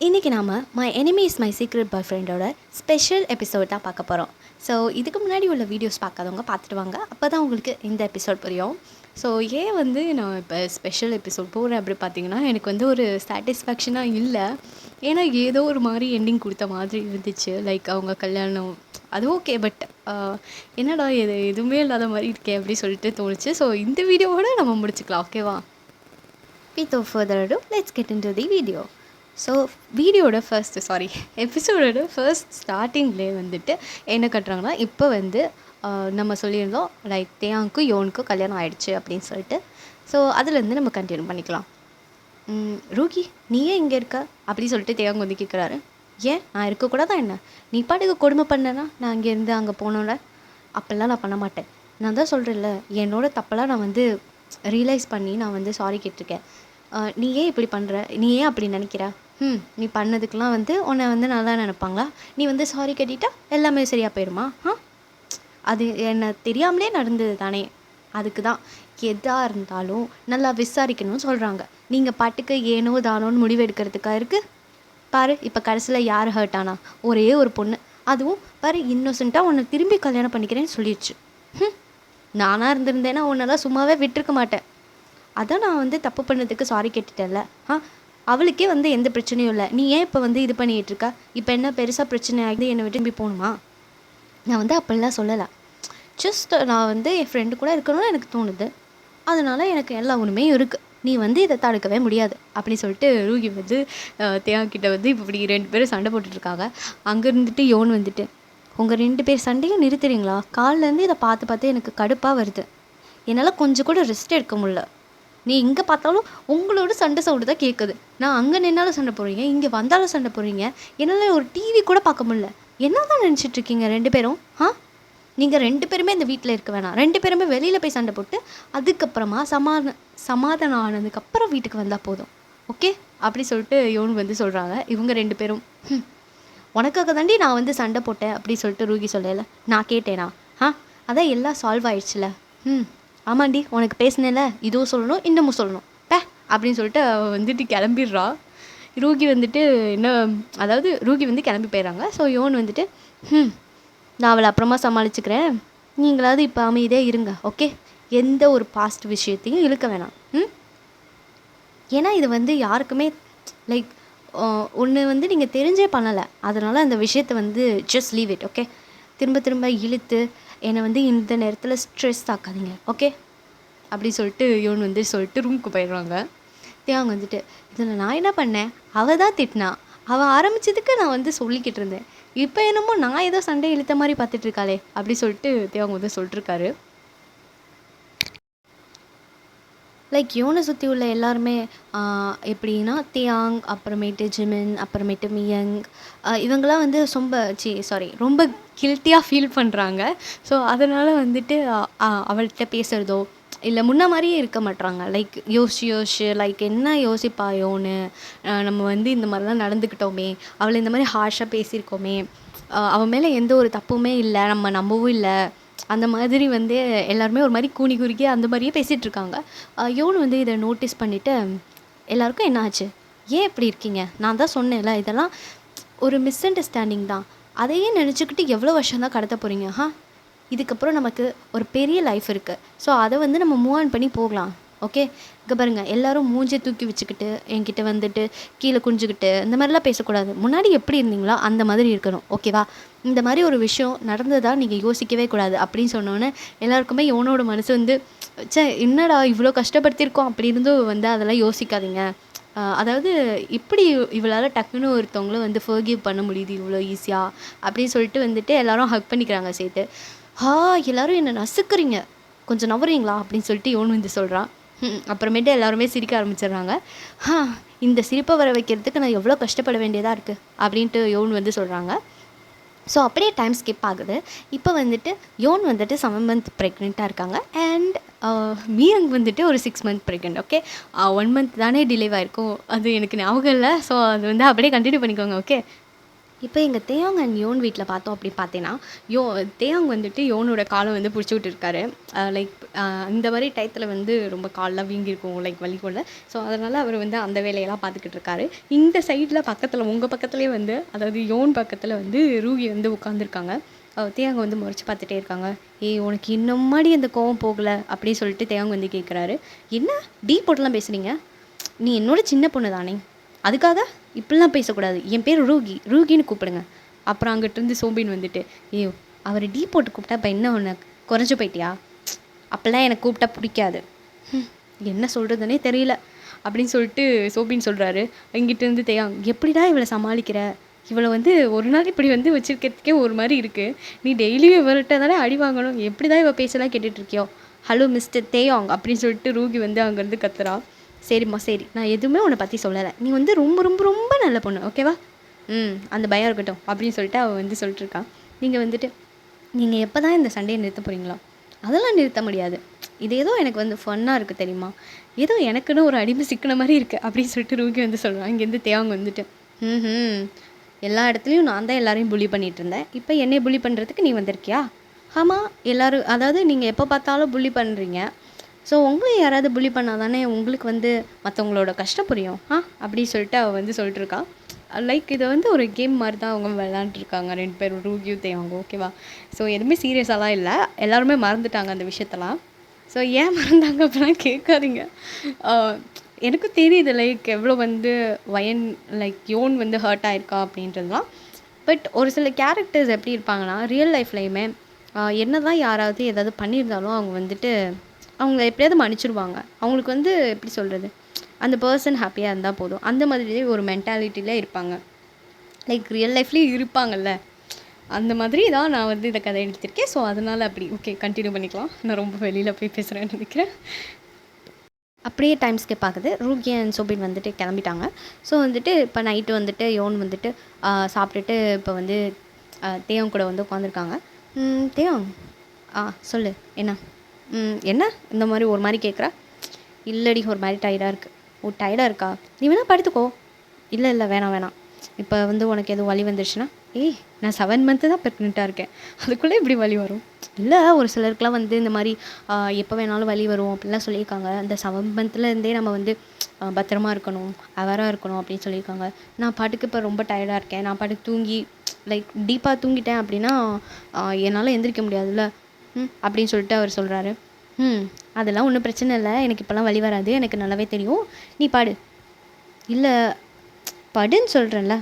இன்றைக்கி நாம் my enemy is my secret boy ஃப்ரெண்டோட ஸ்பெஷல் எபிசோட் தான் பார்க்க போகிறோம். ஸோ இதுக்கு முன்னாடி உள்ள வீடியோஸ் பார்க்காதவங்க பார்த்துட்டு வாங்க, அப்போ தான் உங்களுக்கு இந்த எபிசோட் புரியும். ஸோ ஏன் நான் இப்போ ஸ்பெஷல் எபிசோட் போகிறேன் அப்படி பார்த்தீங்கன்னா, எனக்கு ஒரு சாட்டிஸ்ஃபேக்ஷனாக இல்லை. ஏன்னா ஏதோ ஒரு மாதிரி எண்டிங் கொடுத்த மாதிரி இருந்துச்சு. லைக் அவங்க கல்யாணம் அது ஓகே, பட் என்னடா எதுவுமே இல்லாத மாதிரி இருக்கே அப்படி சொல்லிட்டு தோணுச்சு. ஸோ இந்த வீடியோவோட நம்ம முடிச்சுக்கலாம், ஓகேவா? Without further ado, let's get into the video. So வீடியோட எபிசோடோட ஃபர்ஸ்ட் ஸ்டார்டிங்லேயே என்ன கட்டுறாங்கன்னா, இப்போ நம்ம சொல்லியிருந்தோம் லைக் தேயாங்க்கும் யோனுக்கும் கல்யாணம் ஆகிடுச்சு அப்படின்னு சொல்லிட்டு. ஸோ அதுலேருந்து நம்ம கண்டினியூ பண்ணிக்கலாம். ரூகி, நீ ஏன் இங்கே இருக்க அப்படின்னு சொல்லிட்டு தேயாங்க கேட்குறாரு. ஏன் நான் இருக்கக்கூடாதா என்ன? நீ பாட்டுக்கு கொடுமை பண்ணனா நான் இங்கேருந்து அங்கே போனோட? அப்போல்லாம் நான் பண்ண மாட்டேன். நான் தான் சொல்கிறேன்ல, என்னோட தப்பெல்லாம் நான் ரியலைஸ் பண்ணி நான் சாரி கேட்டிருக்கேன். நீ ஏன் இப்படி பண்ணுற? நீ ஏன் அப்படி நினைக்கிற? நீ பண்ணதுக்கெலாம் உன்னை நல்லா நினைப்பாங்களா? நீ சாரி கேட்டிட்டா எல்லாமே சரியாக போயிடுமா? அது என்ன தெரியாமலே நடந்தது தானே. அதுக்கு தான் எதாக இருந்தாலும் நல்லா விசாரிக்கணும்னு சொல்கிறாங்க. நீங்கள் பாட்டுக்கு ஏனோ தானோன்னு முடிவு எடுக்கிறதுக்காக இருக்குது பாரு. இப்போ கடைசியில் யார் ஹர்ட் ஆனா? ஒரே ஒரு பொண்ணு, அதுவும் பாரு இன்னோசென்ட்டாக உன்னை திரும்பி கல்யாணம் பண்ணிக்கிறேன்னு சொல்லிடுச்சு. நானாக இருந்திருந்தேன்னா உன்னெல்லாம் சும்மாவே விட்டுருக்க மாட்டேன். அதான் நான் தப்பு பண்ணதுக்கு சாரி கேட்டுட்டேன்ல. அவளுக்கே எந்த பிரச்சனையும் இல்லை. நீ ஏன் இப்போ இது பண்ணிகிட்டு இருக்கா? இப்போ என்ன பெருசாக பிரச்சனை ஆகுது, என்னை விட்டு திரும்பி போகணுமா? நான் அப்படிலாம் சொல்லலை. ஜஸ்ட் நான் என் ஃப்ரெண்டு கூட இருக்கணும்னு எனக்கு தோணுது. அதனால் எனக்கு எல்லா உண்மையும் இருக்குது. நீ இதை தடுக்கவே முடியாது அப்படின்னு சொல்லிட்டு ரூகி தேயாங்கிட்ட இப்படி 2 பேரும் சண்டை போட்டுட்ருக்காங்க. அங்கே இருந்துட்டு யோன் உங்கள் 2 பேர் சண்டையும் நிறுத்துறீங்களா? காலிலேருந்து இதை பார்த்து பார்த்து எனக்கு கடுப்பாக வருது. என்னால் கொஞ்சம் கூட ரெஸ்ட் எடுக்க முடியல. நீ இங்கே பார்த்தாலும் உங்களோட சண்டை சவுண்டு தான் கேட்குது. நான் அங்கே நின்னாலும் சண்டை போடுறீங்க, இங்கே வந்தாலும் சண்டை போடுறீங்க. என்னால் ஒரு டிவி கூட பார்க்க முடியல. என்ன தான் நினச்சிட்ருக்கீங்க 2 பேரும்? நீங்கள் 2 பேருமே இந்த வீட்டில் இருக்க வேணாம். 2 பேருமே வெளியில் போய் சண்டை போட்டு அதுக்கப்புறமா சமாதானம் ஆனதுக்கப்புறம் வீட்டுக்கு வந்தால் போதும், ஓகே அப்படி சொல்லிட்டு யோன் சொல்கிறாங்க. இவங்க 2 பேரும் உனக்காக தாண்டி நான் சண்டை போட்டேன் அப்படி சொல்லிட்டு ரூகி சொல்லலை. நான் கேட்டேனா? அதான் எல்லாம் சால்வ் ஆயிடுச்சுல. ஆமாண்டி, உனக்கு பேசினேல, இதுவும் சொல்லணும் இன்னமும் சொல்லணும் அப்படின்னு சொல்லிட்டு கிளம்பிடுறா. ரூகி என்ன, அதாவது ரூகி கிளம்பி போயிடுறாங்க. ஸோ யோன் நான் அவளை அப்புறமா சமாளிச்சுக்கிறேன், நீங்களாவது இப்போ அமைதியே இருங்க, ஓகே? எந்த ஒரு பாஸ்ட் விஷயத்தையும் இழுக்க வேணாம். ஏன்னா இது யாருக்குமே லைக் ஒன்று நீங்கள் தெரிஞ்சே பண்ணலை. அதனால் அந்த விஷயத்தை ஜஸ்ட் லீவ் இட், ஓகே? திரும்ப திரும்ப இழுத்து என்னை இந்த நேரத்தில் ஸ்ட்ரெஸ் ஆக்காதீங்க, ஓகே அப்படி சொல்லிட்டு யோன் சொல்லிட்டு ரூமுக்கு போயிடுவாங்க. தேவாங்க இதில் நான் என்ன பண்ணேன்? அவள் தான் திட்டினா. அவள் ஆரம்பித்ததுக்கு நான் சொல்லிக்கிட்டு இருந்தேன். இப்போ என்னமோ நான் ஏதோ சண்டை இழுத்த மாதிரி பார்த்துட்ருக்காளே அப்படி சொல்லிட்டு தேவாங்க சொல்லிட்டுருக்காரு. லைக் யோனை சுற்றி உள்ள எல்லாருமே எப்படின்னா தியாங், அப்புறமேட்டு ஜிமின், அப்புறமேட்டு மியங், இவங்களாம் ரொம்ப கில்ட்டியாக ஃபீல் பண்ணுறாங்க. ஸோ அதனால் அவள்கிட்ட பேசுகிறதோ இல்லை முன்ன மாதிரியே இருக்க மாட்றாங்க. லைக் யோசிச்சு லைக் என்ன யோசிப்பா யோன்னு, நம்ம இந்த மாதிரிலாம் நடந்துக்கிட்டோமே, அவளை இந்த மாதிரி ஹார்ஷாக பேசியிருக்கோமே, அவன் மேலே எந்த ஒரு தப்புமே இல்லை, நம்ம நம்பவும் இல்லை, அந்த மாதிரி எல்லாருமே ஒரு மாதிரி கூனி குறுக்கி அந்த மாதிரியே பேசிகிட்ருக்காங்க. யோன் இதை நோட்டீஸ் பண்ணிவிட்டு எல்லாருக்கும் என்ன ஆச்சு, ஏன் இப்படி இருக்கீங்க? நான் தான் சொன்னேன்ல, இதெல்லாம் ஒரு மிஸ் அண்டர்ஸ்டாண்டிங் தான். அதையே நினச்சிக்கிட்டு எவ்வளோ வருஷம் தான் கடத்த போகிறீங்க? இதுக்கப்புறம் நமக்கு ஒரு பெரிய லைஃப் இருக்குது. ஸோ அதை நம்ம மூவ் ஆன் பண்ணி போகலாம், ஓகே? இங்கே பாருங்கள், எல்லோரும் மூஞ்சியை தூக்கி வச்சுக்கிட்டு என்கிட்ட கீழே குஞ்சுக்கிட்டு இந்த மாதிரிலாம் பேசக்கூடாது. முன்னாடி எப்படி இருந்தீங்களோ அந்த மாதிரி இருக்கணும், ஓகேவா? இந்த மாதிரி ஒரு விஷயம் நடந்ததா நீங்கள் யோசிக்கவே கூடாது அப்படின்னு சொன்னோன்னே எல்லாருக்குமே யோனோட மனசு என்னடா இவ்வளோ கஷ்டப்படுத்தியிருக்கோம் அப்படி இருந்தும் அதெல்லாம் யோசிக்காதீங்க. அதாவது இப்படி இவளால் டக்குன்னு ஒருத்தவங்களும் ஃபர்கிவ் பண்ண முடியுது இவ்வளோ ஈஸியாக அப்படின்னு சொல்லிட்டு எல்லோரும் ஹக் பண்ணிக்கிறாங்க சேர்த்து. எல்லோரும் என்னை நசுக்குறீங்க, கொஞ்சம் நவறீங்களா அப்படின்னு சொல்லிட்டு யோன் சொல்கிறான். அப்புறமேட்டு எல்லாருமே சிரிக்க ஆரம்பிச்சிடுறாங்க. இந்த சிரிப்பை வர வைக்கிறதுக்கு நான் எவ்வளோ கஷ்டப்பட வேண்டியதாக இருக்குது அப்படின்ட்டு யோன் சொல்கிறாங்க. ஸோ அப்படியே டைம் ஸ்கிப் ஆகுது. இப்போ யோன் 7 மந்த் ப்ரெக்னெண்ட்டாக இருக்காங்க. அண்ட் மியங் ஒரு 6 மந்த் ப்ரெக்னென்ட், ஓகே? 1 மந்த் தானே டிலே ஆகிருக்கும், அது எனக்கு ஞாபகம் இல்லை. ஸோ அது அப்படியே கண்டினியூ பண்ணிக்கோங்க, ஓகே? இப்போ எங்கள் தேயாங் அண்ட் யோன் வீட்டில் பார்த்தோம் அப்படி பார்த்தீங்கன்னா, தேயாங் வந்துட்டு யோனோட காலை வந்து பிடிச்சி விட்டுருக்காரு. லைக் இந்த மாதிரி டயத்தில் வந்து ரொம்ப கால்லாம் வீங்கியிருக்கும், லைக் வலிக்கும்ல. ஸோ அதனால் அவர் வந்து அந்த வேலையெல்லாம் பார்த்துக்கிட்டு இருக்காரு. இந்த சைடில் பக்கத்தில் உங்கள் பக்கத்துலேயே வந்து, அதாவது யோன் பக்கத்தில் வந்து ரூஹி வந்து உட்காந்துருக்காங்க. தேயாங்க வந்து முறைச்சி பார்த்துட்டே இருக்காங்க. ஏய் உனக்கு இன்னும்மாடி அந்த கோவம் போகலை அப்படின்னு சொல்லிட்டு தேயாங் வந்து கேட்குறாரு. என்ன டீ போட்டுலாம் பேசுகிறீங்க? நீ என்னோட சின்ன பொண்ணு தானே, அதுக்காக இப்படிலாம் பேசக்கூடாது. என் பேர் ரூகி, ரூகின்னு கூப்பிடுங்க. அப்புறம் அங்கிட்டிருந்து சோம்பின் வந்துட்டு, ஐயோ அவர் டீ போட்டு கூப்பிட்டா இப்போ என்ன ஒன்று குறைஞ்சி போயிட்டியா? அப்போல்லாம் எனக்கு கூப்பிட்டா பிடிக்காது. என்ன சொல்கிறதுனே தெரியல அப்படின்னு சொல்லிட்டு சோபின் சொல்கிறாரு. இங்கிட்டிருந்து தேயாங், எப்படிடா இவளை சமாளிக்கிற? இவளை வந்து ஒரு நாள் இப்படி வந்து வச்சுருக்கிறதுக்கே ஒரு மாதிரி இருக்குது. நீ டெய்லியும் இவர்கிட்ட தானே அடி வாங்கணும். எப்படி தான் இவள் பேச்செல்லாம் கேட்டுட்ருக்கியோ? ஹலோ மிஸ்டர் தேயாங் அப்படின்னு சொல்லிட்டு ரூகி வந்து அங்கேருந்து கத்துறா. சரிம்மா சரி, நான் எதுவுமே உன்னை பற்றி சொல்லலை. நீ வந்து ரொம்ப ரொம்ப ரொம்ப நல்ல பொண்ணு, ஓகேவா? அந்த பயம் இருக்கட்டும் அப்படின்னு சொல்லிட்டு அவள் வந்து சொல்லிட்டுருக்கா. நீங்கள் எப்போ தான் இந்த சண்டையை நிறுத்த போகிறீங்களா? அதெல்லாம் நிறுத்த முடியாது. இது ஏதோ எனக்கு வந்து ஃபன்னாக இருக்குது தெரியுமா? ஏதோ எனக்குன்னு ஒரு அடிமை சிக்கின மாதிரி இருக்குது அப்படின்னு சொல்லிட்டு ரூகி வந்து சொல்கிறான். இங்கேருந்து தேவாங்க வந்துட்டு, எல்லா இடத்துலையும் நான் தான் எல்லாரையும் புள்ளி பண்ணிகிட்டு இருந்தேன். இப்போ என்னை புள்ளி பண்ணுறதுக்கு நீ வந்திருக்கியா? ஆமாம், எல்லோரும், அதாவது நீங்கள் எப்போ பார்த்தாலும் புள்ளி பண்ணுறீங்க. ஸோ உங்களையும் யாராவது புள்ளி பண்ணால் தானே உங்களுக்கு வந்து மற்றவங்களோட கஷ்டம் புரியும். அப்படின்னு சொல்லிட்டு அவள் வந்து சொல்லிட்டுருக்கா. லைக் இதை வந்து ஒரு கேம் மாதிரி தான் அவங்க விளையாண்டுருக்காங்க 2 பேரும், ரூகியும் தேவாங்க, ஓகேவா? ஸோ எதுவுமே சீரியஸாலாம் இல்லை, எல்லாருமே மறந்துட்டாங்க அந்த விஷயத்தெல்லாம். ஸோ ஏன் மறந்தாங்க அப்படிலாம் கேட்காதீங்க. எனக்கும் தெரியுது லைக் எவ்வளோ வந்து லைக் யோன் வந்து ஹர்ட் ஆயிருக்கா அப்படின்றதுலாம். பட் ஒரு சில கேரக்டர்ஸ் எப்படி இருப்பாங்கன்னா, ரியல் லைஃப்லையுமே என்ன தான் யாராவது ஏதாவது பண்ணியிருந்தாலும் அவங்க வந்துட்டு அவங்கள எப்படியாவது மன்னிச்சிருவாங்க. அவங்களுக்கு வந்து எப்படி சொல்கிறது, அந்த பர்சன் ஹாப்பியாக இருந்தால் போதும், அந்த மாதிரி ஒரு மென்டாலிட்டியில் இருப்பாங்க. லைக் ரியல் லைஃப்லேயும் இருப்பாங்கல்ல, அந்த மாதிரி தான் நான் வந்து இந்த கதை எடுத்திருக்கேன். ஸோ அதனால் அப்படி ஓகே கண்டினியூ பண்ணிக்கலாம். நான் ரொம்ப வெளியில் போய் பேசுகிறேன்னு நினைக்கிறேன். அப்படியே டைம் ஸ்கிப் ஆகுது. ரூகி அண்ட் சோபின் வந்துட்டு கிளம்பிட்டாங்க. ஸோ வந்துட்டு இப்போ நைட்டு வந்துட்டு யோன் வந்துட்டு சாப்பிட்டுட்டு இப்போ வந்து தேவன் கூட வந்து உட்காந்துருக்காங்க. தேவன் சொல்லு என்ன என்ன இந்த மாதிரி ஒரு மாதிரி கேட்குறா? இல்லடி ஒரு மாதிரி டயர்டாக இருக்குது. ஓ டயர்டாக இருக்கா? நீ வேணால் படுத்துக்கோ. இல்லை வேணாம். இப்போ வந்து உனக்கு எதுவும் வலி வந்துருச்சுன்னா, நான் 7 மந்த்து தான் ப்ரெக்னெண்ட்டாக இருக்கேன், அதுக்குள்ளே எப்படி வலி வரும்? இல்லை ஒரு சிலருக்குலாம் வந்து இந்த மாதிரி எப்போ வேணாலும் வலி வரும் அப்படின்லாம் சொல்லியிருக்காங்க. அந்த 7 மந்த்லேருந்தே நம்ம வந்து பத்திரமா இருக்கணும், அவராக இருக்கணும் அப்படின்னு சொல்லியிருக்காங்க. நான் பாட்டுக்கு இப்போ ரொம்ப டயர்டாக இருக்கேன், நான் பாட்டுக்கு தூங்கி லைக் டீப்பாக தூங்கிட்டேன் அப்படின்னா என்னால் எந்திரிக்க முடியாதுல்ல அப்படின்னு சொல்லிட்டு அவர் சொல்கிறாரு. அதெல்லாம் ஒன்றும் பிரச்சனை இல்லை, எனக்கு இப்போல்லாம் வலி வராது, எனக்கு நல்லாவே தெரியும், நீ பாடு. இல்லை படுன்னு சொல்கிறேன்ல.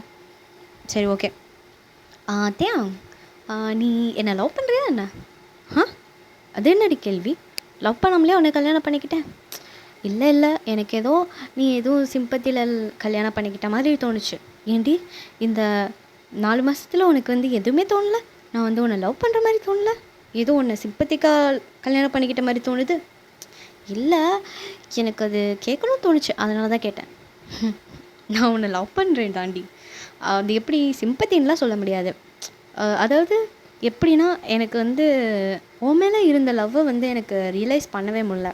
சரி ஓகே. தேவ் நீ என்னை லவ் பண்ணுறியா என்ன? அது என்னடி கேள்வி? லவ் பண்ணாமலே உன்னை கல்யாணம் பண்ணிக்கிட்டேன்? இல்லை எனக்கு ஏதோ நீ எதுவும் சிம்பத்தியில் கல்யாணம் பண்ணிக்கிட்ட மாதிரி தோணுச்சு. ஏண்டி இந்த 4 மாதத்தில் உனக்கு வந்து எதுவுமே தோணலை? நான் வந்து உன்னை லவ் பண்ணுற மாதிரி தோணலை, ஏதோ உன்னை சிம்பத்திக்காக கல்யாணம் பண்ணிக்கிட்ட மாதிரி தோணுது. இல்லை எனக்கு அது கேட்கணும்னு தோணுச்சு, அதனால தான் கேட்டேன். நான் உன்னை லவ் பண்ணுறேன் தாண்டி, அது எப்படி சிம்பத்தின்லாம் சொல்ல முடியாது. அதாவது எப்படின்னா எனக்கு வந்து உன் மேலே இருந்த லவ்வை வந்து எனக்கு ரியலைஸ் பண்ணவே முடியல.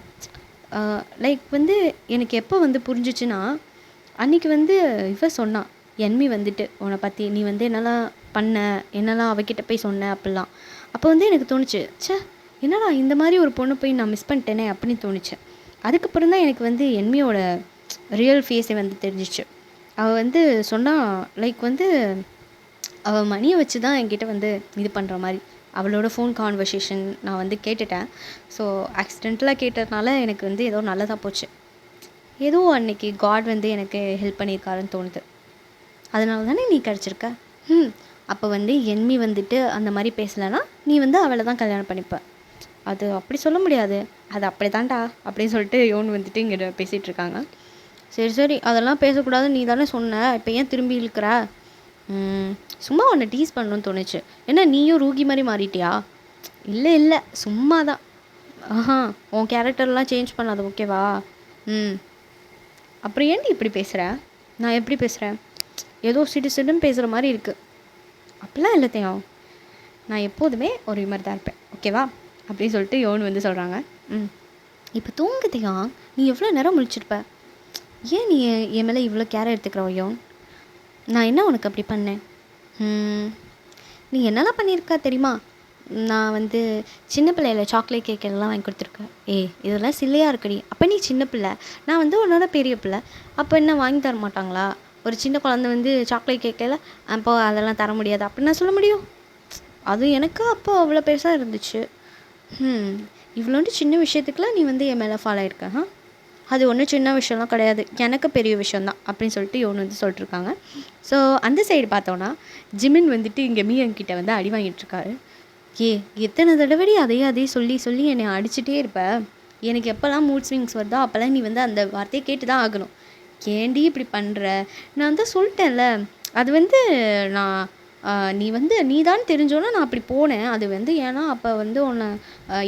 லைக் வந்து எனக்கு எப்போ வந்து புரிஞ்சிச்சுன்னா, அன்றைக்கி வந்து சொன்னான் என்மி வந்துட்டு உன்னை பற்றி, நீ வந்து என்னெல்லாம் பண்ண, என்னெல்லாம் அவகிட்ட போய் சொன்ன அப்படிலாம். அப்போ வந்து எனக்கு தோணுச்சு, என்னடா இந்த மாதிரி ஒரு பொண்ணு போய் நான் மிஸ் பண்ணிட்டேனே அப்படின்னு தோணுச்சு. அதுக்கப்புறம் தான் எனக்கு வந்து என்மியோட ரியல் ஃபேஸை வந்து தெரிஞ்சிச்சு. அவள் வந்து சொன்னால் லைக் வந்து அவள் மணியை வச்சு தான் என்கிட்ட வந்து இது பண்ணுற மாதிரி, அவளோட ஃபோன் கான்வர்சேஷன் நான் வந்து கேட்டுட்டேன். ஸோ ஆக்சிடென்டலாக கேட்டதுனால எனக்கு வந்து ஏதோ நல்லதாக போச்சு, ஏதோ அன்னைக்கு காட் வந்து எனக்கு ஹெல்ப் பண்ணியிருக்காருன்னு தோணுது. அதனால தானே நீ கிடச்சிருக்க. அப்போ வந்து என்மி வந்துட்டு அந்த மாதிரி பேசலைன்னா நீ வந்து அவளை தான் கல்யாணம் பண்ணிப்ப. அது அப்படி சொல்ல முடியாது, அது அப்படி தான்டா அப்படின்னு சொல்லிட்டு யோன் வந்துட்டு இங்கே பேசிகிட்டு இருக்காங்க. சரி அதெல்லாம் பேசக்கூடாது நீ தானே சொன்ன, இப்போ ஏன் திரும்பி இழுக்கிற? சும்மா உன்னை டீஸ் பண்ணணும்னு தோணுச்சு. என்ன நீயும் ரூகி மாதிரி மாறிட்டியா? இல்லை சும்மா தான். உன் கேரக்டர்லாம் சேஞ்ச் பண்ணாது, ஓகேவா? அப்புறம் ஏன்டி இப்படி பேசுகிற? நான் எப்படி பேசுகிறேன்? ஏதோ சிடுன்னு பேசுகிற மாதிரி இருக்குது. அப்படிலாம் இல்லை தேவ், நான் எப்போதுமே ஒரு மாதிரி தான் இருப்பேன், ஓகேவா? அப்படின்னு சொல்லிட்டு யோன் வந்து சொல்கிறாங்க. இப்போ தூங்குதியா? நீ எவ்வளோ நேரம் முழிச்சிருப்ப? ஏன் நீ என் மேலே இவ்வளோ கேர் எடுத்துக்கிறோம் யோன்? நான் என்ன உனக்கு அப்படி பண்ணேன்? ம். நீ என்னலாம் பண்ணியிருக்க தெரியுமா? நான் வந்து சின்ன பிள்ளையில சாக்லேட் கேக் எல்லாம் வாங்கி கொடுத்துருக்கேன். ஏய் இதெல்லாம் சில்லியா இருக்குடி. அப்போ நீ சின்ன பிள்ளை. நான் வந்து உன்னோட பெரிய பிள்ளை. அப்போ என்ன வாங்கி தர மாட்டாங்களா? ஒரு சின்ன குழந்தை வந்து சாக்லேட் கேட்கல, அப்போ அதெல்லாம் தர முடியாது அப்படின்னு நான் சொல்ல முடியும்? அது எனக்கு அப்போ அவ்வளோ பெருசாக இருந்துச்சு. ம். இவ்வளோண்டு சின்ன விஷயத்துக்குலாம் நீ வந்து என் மேலே ஃபாலோ ஆயிருக்க. அது ஒன்றும் சின்ன விஷயம்லாம் கிடையாது, எனக்கு பெரிய விஷயந்தான் அப்படின்னு சொல்லிட்டு இவனு வந்து சொல்லிட்டுருக்காங்க. ஸோ அந்த சைடு பார்த்தோன்னா ஜிமின் வந்துட்டு இங்கே மீயங்கிட்ட வந்து அடி வாங்கிட்டுருக்காரு. ஏ எத்தனை தடவை அதையே சொல்லி சொல்லி என்னை அடிச்சுட்டே இருப்ப. எனக்கு எப்போல்லாம் மூட் ஸ்விங்ஸ் வருதோ அப்போல்லாம் நீ வந்து அந்த வார்த்தையை கேட்டு தான் ஆகணும். ஏண்டி இப்படி பண்ணுற? நான் தான் சொல்லிட்டேன்ல. அது வந்து நான் நீ வந்து நீ தான் தெரிஞ்சோன்னா நான் அப்படி போனேன். அது வந்து ஏன்னா அப்போ வந்து உன்னை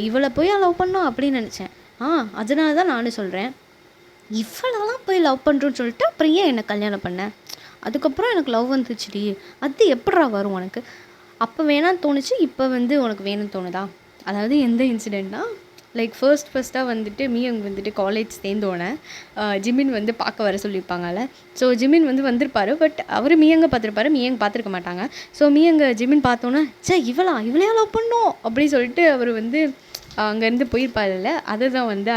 இவளை போய் லவ் பண்ணோம் அப்படின்னு நினச்சேன். அதனால தான் நானும் சொல்கிறேன். இவ்வளோலாம் போய் லவ் பண்ணுறோன்னு சொல்லிட்டு அப்புறம் ஏன் என்னை கல்யாணம் பண்ணேன்? அதுக்கப்புறம் எனக்கு லவ் வந்துச்சுடி. அது எப்பட்றா வரும் உனக்கு? அப்போ வேணான்னு தோணுச்சு, இப்போ வந்து உனக்கு வேணும்னு தோணுதா? அதாவது எந்த இன்சிடெண்ட்னா, லைக் ஃபர்ஸ்ட்டாக வந்துட்டு மீயங் வந்துட்டு காலேஜ் சேர்ந்தோடனே ஜிமின் வந்து பார்க்க வர சொல்லியிருப்பாங்கல்ல. ஸோ ஜிமின் வந்து வந்திருப்பாரு. பட் அவர் மீயங்க பார்த்துருப்பாரு, மீயங் பார்த்துருக்க மாட்டாங்க. ஸோ மீயங்க ஜிமின் பார்த்தோன்னே இவளையா லவ் பண்ணோம் அப்படின்னு சொல்லிட்டு அவர் வந்து அங்கேருந்து போயிருப்பாருல்ல. அதுதான் வந்து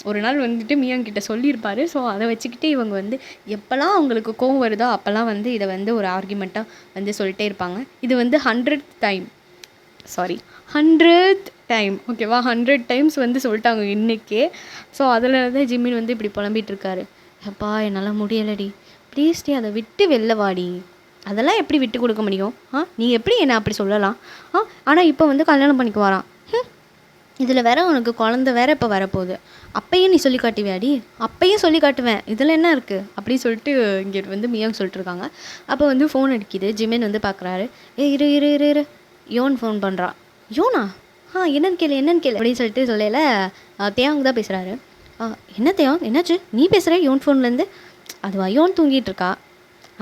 ஒரு நாள் வந்துட்டு மியாங்கிட்ட சொல்லியிருப்பார். ஸோ அதை வச்சுக்கிட்டு இவங்க வந்து எப்போல்லாம் அவங்களுக்கு கோவம் வருதோ அப்போல்லாம் வந்து இதை வந்து ஒரு ஆர்கியூமெண்ட்டாக வந்து சொல்லிட்டே இருப்பாங்க. இது வந்து 100th டைம் ஓகேவா? 100 டைம்ஸ் வந்து சொல்லிட்டாங்க இன்றைக்கே. ஸோ அதில் தான் ஜிம்மின் வந்து இப்படி புலம்பிகிட்டு இருக்காரு. அப்பா என்னால் முடியலடி, ப்ளீஸ் டி அதை விட்டு வெளில வாடி. அதெல்லாம் எப்படி விட்டு கொடுக்க முடியும்? நீ எப்படி என்ன அப்படி சொல்லலாம்? ஆனால் இப்போ வந்து கல்யாணம் பண்ணிக்கு வரான். இதில் வேற உனக்கு குழந்த வேற இப்போ வரப்போகுது. அப்பையும் நீ சொல்லி காட்டுவியாடி? அப்பையும் சொல்லி காட்டுவேன், இதில் என்ன இருக்குது அப்படின்னு சொல்லிட்டு இங்கே வந்து மியாங் சொல்லிட்டுருக்காங்க. அப்போ வந்து ஃபோன் அடிக்குது. ஜிமின் வந்து பார்க்குறாரு. இரு இரு இரு இரு யோன் ஃபோன் பண்ணுறா. யோனா? என்னன்னு கேளு அப்படின்னு சொல்லிட்டு சொல்லல. தேவாங் தான் பேசுகிறாரு. என்ன தேவாங், என்னாச்சு? நீ பேசுகிற யோன் ஃபோன்லேருந்து? அதுவா, யோன் தூங்கிட்டு இருக்கா.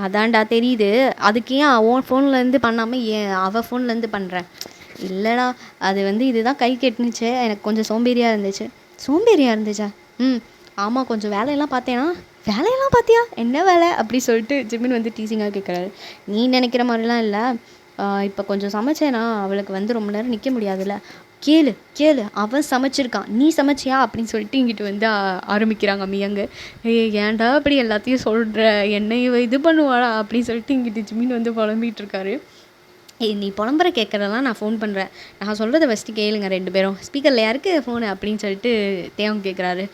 அதான்டா தெரியுது. அதுக்கு ஏன் அவன் ஃபோன்லேருந்து பண்ணாமல் ஏன் அவள் ஃபோன்லேருந்து பண்ணுறேன்? இல்லைடா, அது வந்து இதுதான் கை கெட்டுனுச்சு. எனக்கு கொஞ்சம் சோம்பேறியாக இருந்துச்சா? ஆமாம், கொஞ்சம் வேலையெல்லாம் பார்த்தேன்னா. வேலையெல்லாம் பார்த்தியா? என்ன வேலை அப்படி சொல்லிட்டு ஜிமின் வந்து டீசிங்காக கேட்குறாரு. நீ நினைக்கிற மாதிரிலாம் இல்லை. இப்போ கொஞ்சம் சமைச்சேனா அவளுக்கு வந்து ரொம்ப நேரம் நிற்க முடியாதுல்ல. கேளு அவன் சமைச்சிருக்கான், நீ சமைச்சியா அப்படின்னு சொல்லிட்டு இங்கிட்டு வந்து ஆரம்பிக்கிறாங்க மியங்க. ஏன்டா அப்படி எல்லாத்தையும் சொல்கிற, என்னை இது பண்ணுவாடா அப்படின்னு சொல்லிட்டு இங்கிட்டு ஜிமின் வந்து புலம்பிகிட்டு இருக்காரு. நீ புலம்புற கேட்குறதெல்லாம் நான் ஃபோன் பண்ணுறேன். நான் சொல்கிறத ஃபஸ்ட்டு கேளுங்க 2 பேரும். ஸ்பீக்கரில் யாருக்கு ஃபோனு அப்படின்னு சொல்லிட்டு தேவன் கேட்குறாரு.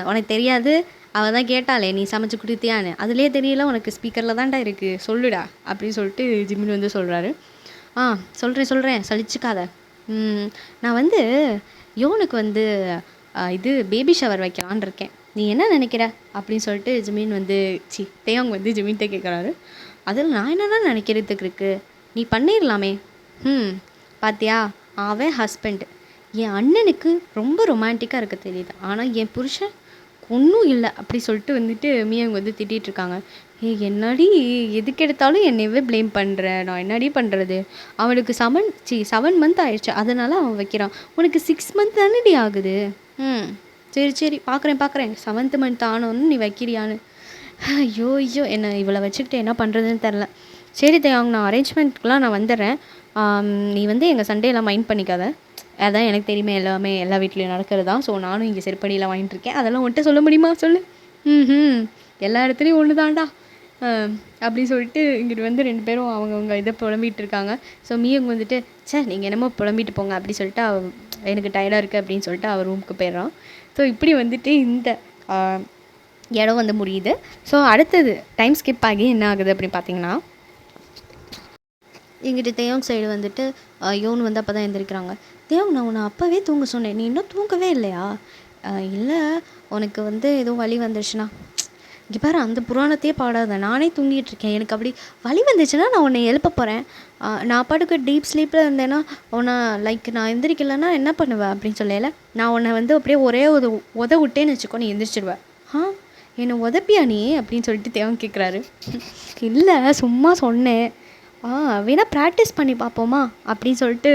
உனக்கு தெரியாது, அவள் தான் கேட்டாளே நீ சமைச்சு கொடுத்தியான்னு. அதுலேயே தெரியல உனக்கு ஸ்பீக்கரில் தான்டா இருக்குது, சொல்லுடா அப்படின்னு சொல்லிட்டு ஜிமின் வந்து சொல்கிறாரு. சொல்கிறேன் சலிச்சுக்காத. நான் வந்து யோனுக்கு வந்து இது பேபி ஷவர் வைக்கலான் இருக்கேன். நீ என்ன நினைக்கிற அப்படின்னு சொல்லிட்டு ஜிமின் வந்து தேவங்க வந்து ஜிமின்கிட்ட கேட்குறாரு. அதில் நான் என்னென்ன நினைக்கிறதுக்கு இருக்குது, நீ பண்ணிடலாமே. பாத்தியா, அவன் ஹஸ்பண்ட். என் அண்ணனுக்கு ரொம்ப ரொமான்டிக்காக இருக்க தெரியுது, ஆனால் என் புருஷன் ஒன்றும் இல்லை அப்படி சொல்லிட்டு வந்துட்டு மியாங்க வந்து திட்டிகிட்டு இருக்காங்க. என்னடி எதுக்கு எடுத்தாலும் என்னையவே ப்ளேம் பண்ணுற, நான் என்னடி பண்ணுறது? அவனுக்கு 7 மந்த் ஆயிடுச்சு, அதனால் அவன் வைக்கிறான். உனக்கு 6 மந்த் தானேடி ஆகுது. சரி பார்க்குறேன் 7th மந்த் ஆனோன்னு நீ வைக்கிறியான்னு. ஐயோ என்ன இவளை வச்சுக்கிட்டு என்ன பண்ணுறதுன்னு தெரில. சரி தேவாங், நான் அரேஞ்ச்மெண்ட்க்குலாம் நான் வந்துடுறேன். நீ வந்து எங்கள் சண்டேலாம் மைண்ட் பண்ணிக்காத. அதான் எனக்கு தெரியுமே, எல்லாமே எல்லா வீட்லேயும் நடக்கிறது தான். ஸோ நானும் இங்கே செருப்படியெலாம் வாங்கிட்டுருக்கேன். அதெல்லாம் உன்ட்ட சொல்ல முடியுமா சொல்லு? எல்லா இடத்துலையும் ஒன்று தான்டா அப்படின்னு சொல்லிட்டு இங்கிட்டு வந்து 2 பேரும் அவங்கவுங்க இதை புலம்பிகிட்டு இருக்காங்க. ஸோ மீயங்க வந்துட்டு நீங்கள் என்னமோ புலம்பிட்டு போங்க அப்படி சொல்லிட்டு எனக்கு டயர்டாக இருக்குது அப்படின்னு சொல்லிட்டு அவர் ரூமுக்கு போயிடுறான். ஸோ இப்படி வந்துட்டு இந்த இடம் வந்து முடியுது. ஸோ அடுத்தது டைம் ஸ்கிப் ஆகி என்ன ஆகுது அப்படின்னு பார்த்தீங்கன்னா, இங்கிட்டு தேவங் சைடு வந்துட்டு யோன் வந்து அப்போ தான் எழுந்திரிக்கிறாங்க. தேவங், நான் உன்னை அப்போவே தூங்க சொன்னேன், நீ இன்னும் தூங்கவே இல்லையா? இல்லை, உனக்கு வந்து எதுவும் வலி வந்துடுச்சுன்னா இங்கே பாரு, அந்த புராணத்தையே பாடாத, நானே தூங்கிட்டு இருக்கேன். எனக்கு அப்படி வலி வந்துச்சுன்னா நான் உன்னை எழுப்ப போகிறேன். நான் பாட்டுக்கு டீப் ஸ்லீப்பில் இருந்தேன்னா உன்னை நான் எந்திரிக்கலைன்னா என்ன பண்ணுவேன் அப்படின்னு சொல்லல. நான் உன்னை வந்து அப்படியே ஒரே விட்டேன்னு வச்சுக்கோ, நீ எந்திரிச்சிடுவேன். என்னை உதப்பியா நீ அப்படின்னு சொல்லிட்டு தேவன் கேட்குறாரு. இல்லை, சும்மா சொன்னேன். வேணா ப்ராக்டிஸ் பண்ணி பார்ப்போமா அப்படின்னு சொல்லிட்டு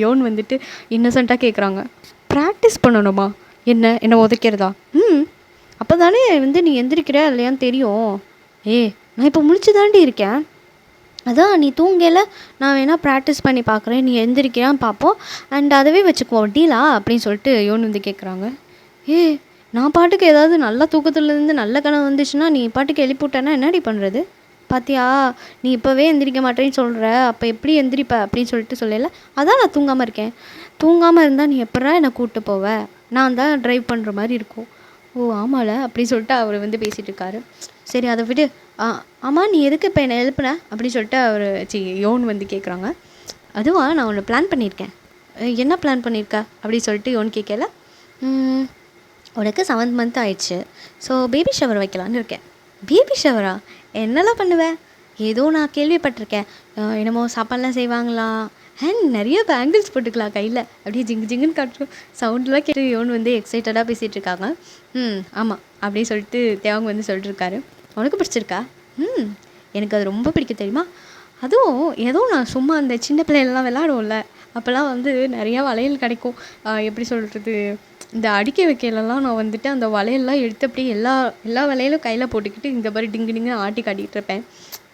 யோன் வந்துட்டு இன்னசென்ட்டாக கேட்குறாங்க. ப்ராக்டிஸ் பண்ணணுமா? என்ன உதைக்கிறதா? அப்போ தானே வந்து நீ எந்திரிக்கிற இல்லையான்னு தெரியும். நான் இப்போ முழிச்சு தாண்டி இருக்கேன். அதான் நீ தூங்கல, நான் வேணால் ப்ராக்டிஸ் பண்ணி பார்க்குறேன், நீ எந்திரிக்கிறான்னு பார்ப்போம், அண்ட் அதவே வச்சுக்குவோம் டீலா அப்படின்னு சொல்லிட்டு யோன் வந்து கேட்குறாங்க. ஏ நான் பாட்டுக்கு ஏதாவது நல்லா தூக்கத்துலேருந்து நல்ல கனவு வந்துச்சுன்னா நீ பாட்டுக்கு எழுப்பி விட்டேன்னா என்னடி பண்ணுறது? பாத்தியா, நீ இப்போவே எந்திரிக்க மாட்டேன்னு சொல்கிற, அப்போ எப்படி எந்திரிப்ப அப்படின்னு சொல்லிட்டு சொல்லல. அதான் நான் தூங்காமல் இருக்கேன். தூங்காமல் இருந்தால் நீ எப்படா என்னை கூப்பிட்டு போவ? நான் தான் ட்ரைவ் பண்ணுற மாதிரி இருக்கும். ஓ ஆமால அப்படின்னு சொல்லிட்டு அவர் வந்து பேசிகிட்டு இருக்காரு. சரி அதை விடு. ஆமாம் நீ எதுக்கு இப்போ என்னை எழுப்புன அப்படின்னு சொல்லிட்டு அவர் யோன் வந்து கேட்குறாங்க. அதுவா நான் ஒன்று பிளான் பண்ணியிருக்கேன். என்ன பிளான் பண்ணியிருக்க அப்படின்னு சொல்லிட்டு யோன் கேட்கல. உனக்கு 7th month ஆயிடுச்சு, ஸோ பேபி ஷவர் வைக்கலான்னு இருக்கேன். பேபி ஷவரா? என்னெல்லாம் பண்ணுவேன்? ஏதோ நான் கேள்விப்பட்டிருக்கேன், என்னமோ சாப்பாடுலாம் செய்வாங்களா, அண்ட் நிறைய பேங்கிள்ஸ் போட்டுக்கலாம் கையில், அப்படியே ஜிங்கு ஜிங்குன்னு காட்டும் சவுண்ட்லாம் கேட்டு யோன் வந்து எக்ஸைட்டடாக பேசிகிட்டு இருக்காங்க. ஆமாம் அப்படின்னு சொல்லிட்டு தேவங்க வந்து சொல்லிட்டுருக்காரு. உனக்கு பிடிச்சிருக்கா? எனக்கு அது ரொம்ப பிடிக்கும் தெரியுமா. அதுவும் ஏதோ நான் சும்மா அந்த சின்ன பிள்ளைகளெலாம் விளாடுவோம்ல, அப்போல்லாம் வந்து நிறையா வளையல் கிடைக்கும். எப்படி சொல்கிறது, இந்த அடிக்க வைக்கலலாம் நான் வந்துட்டு அந்த வளையல்லாம் எடுத்து அப்படியே எல்லா வளையலும் கையில் போட்டுக்கிட்டு இந்த மாதிரி டிங்கு டிங்கு ஆட்டி காட்டிகிட்டு இருப்பேன்.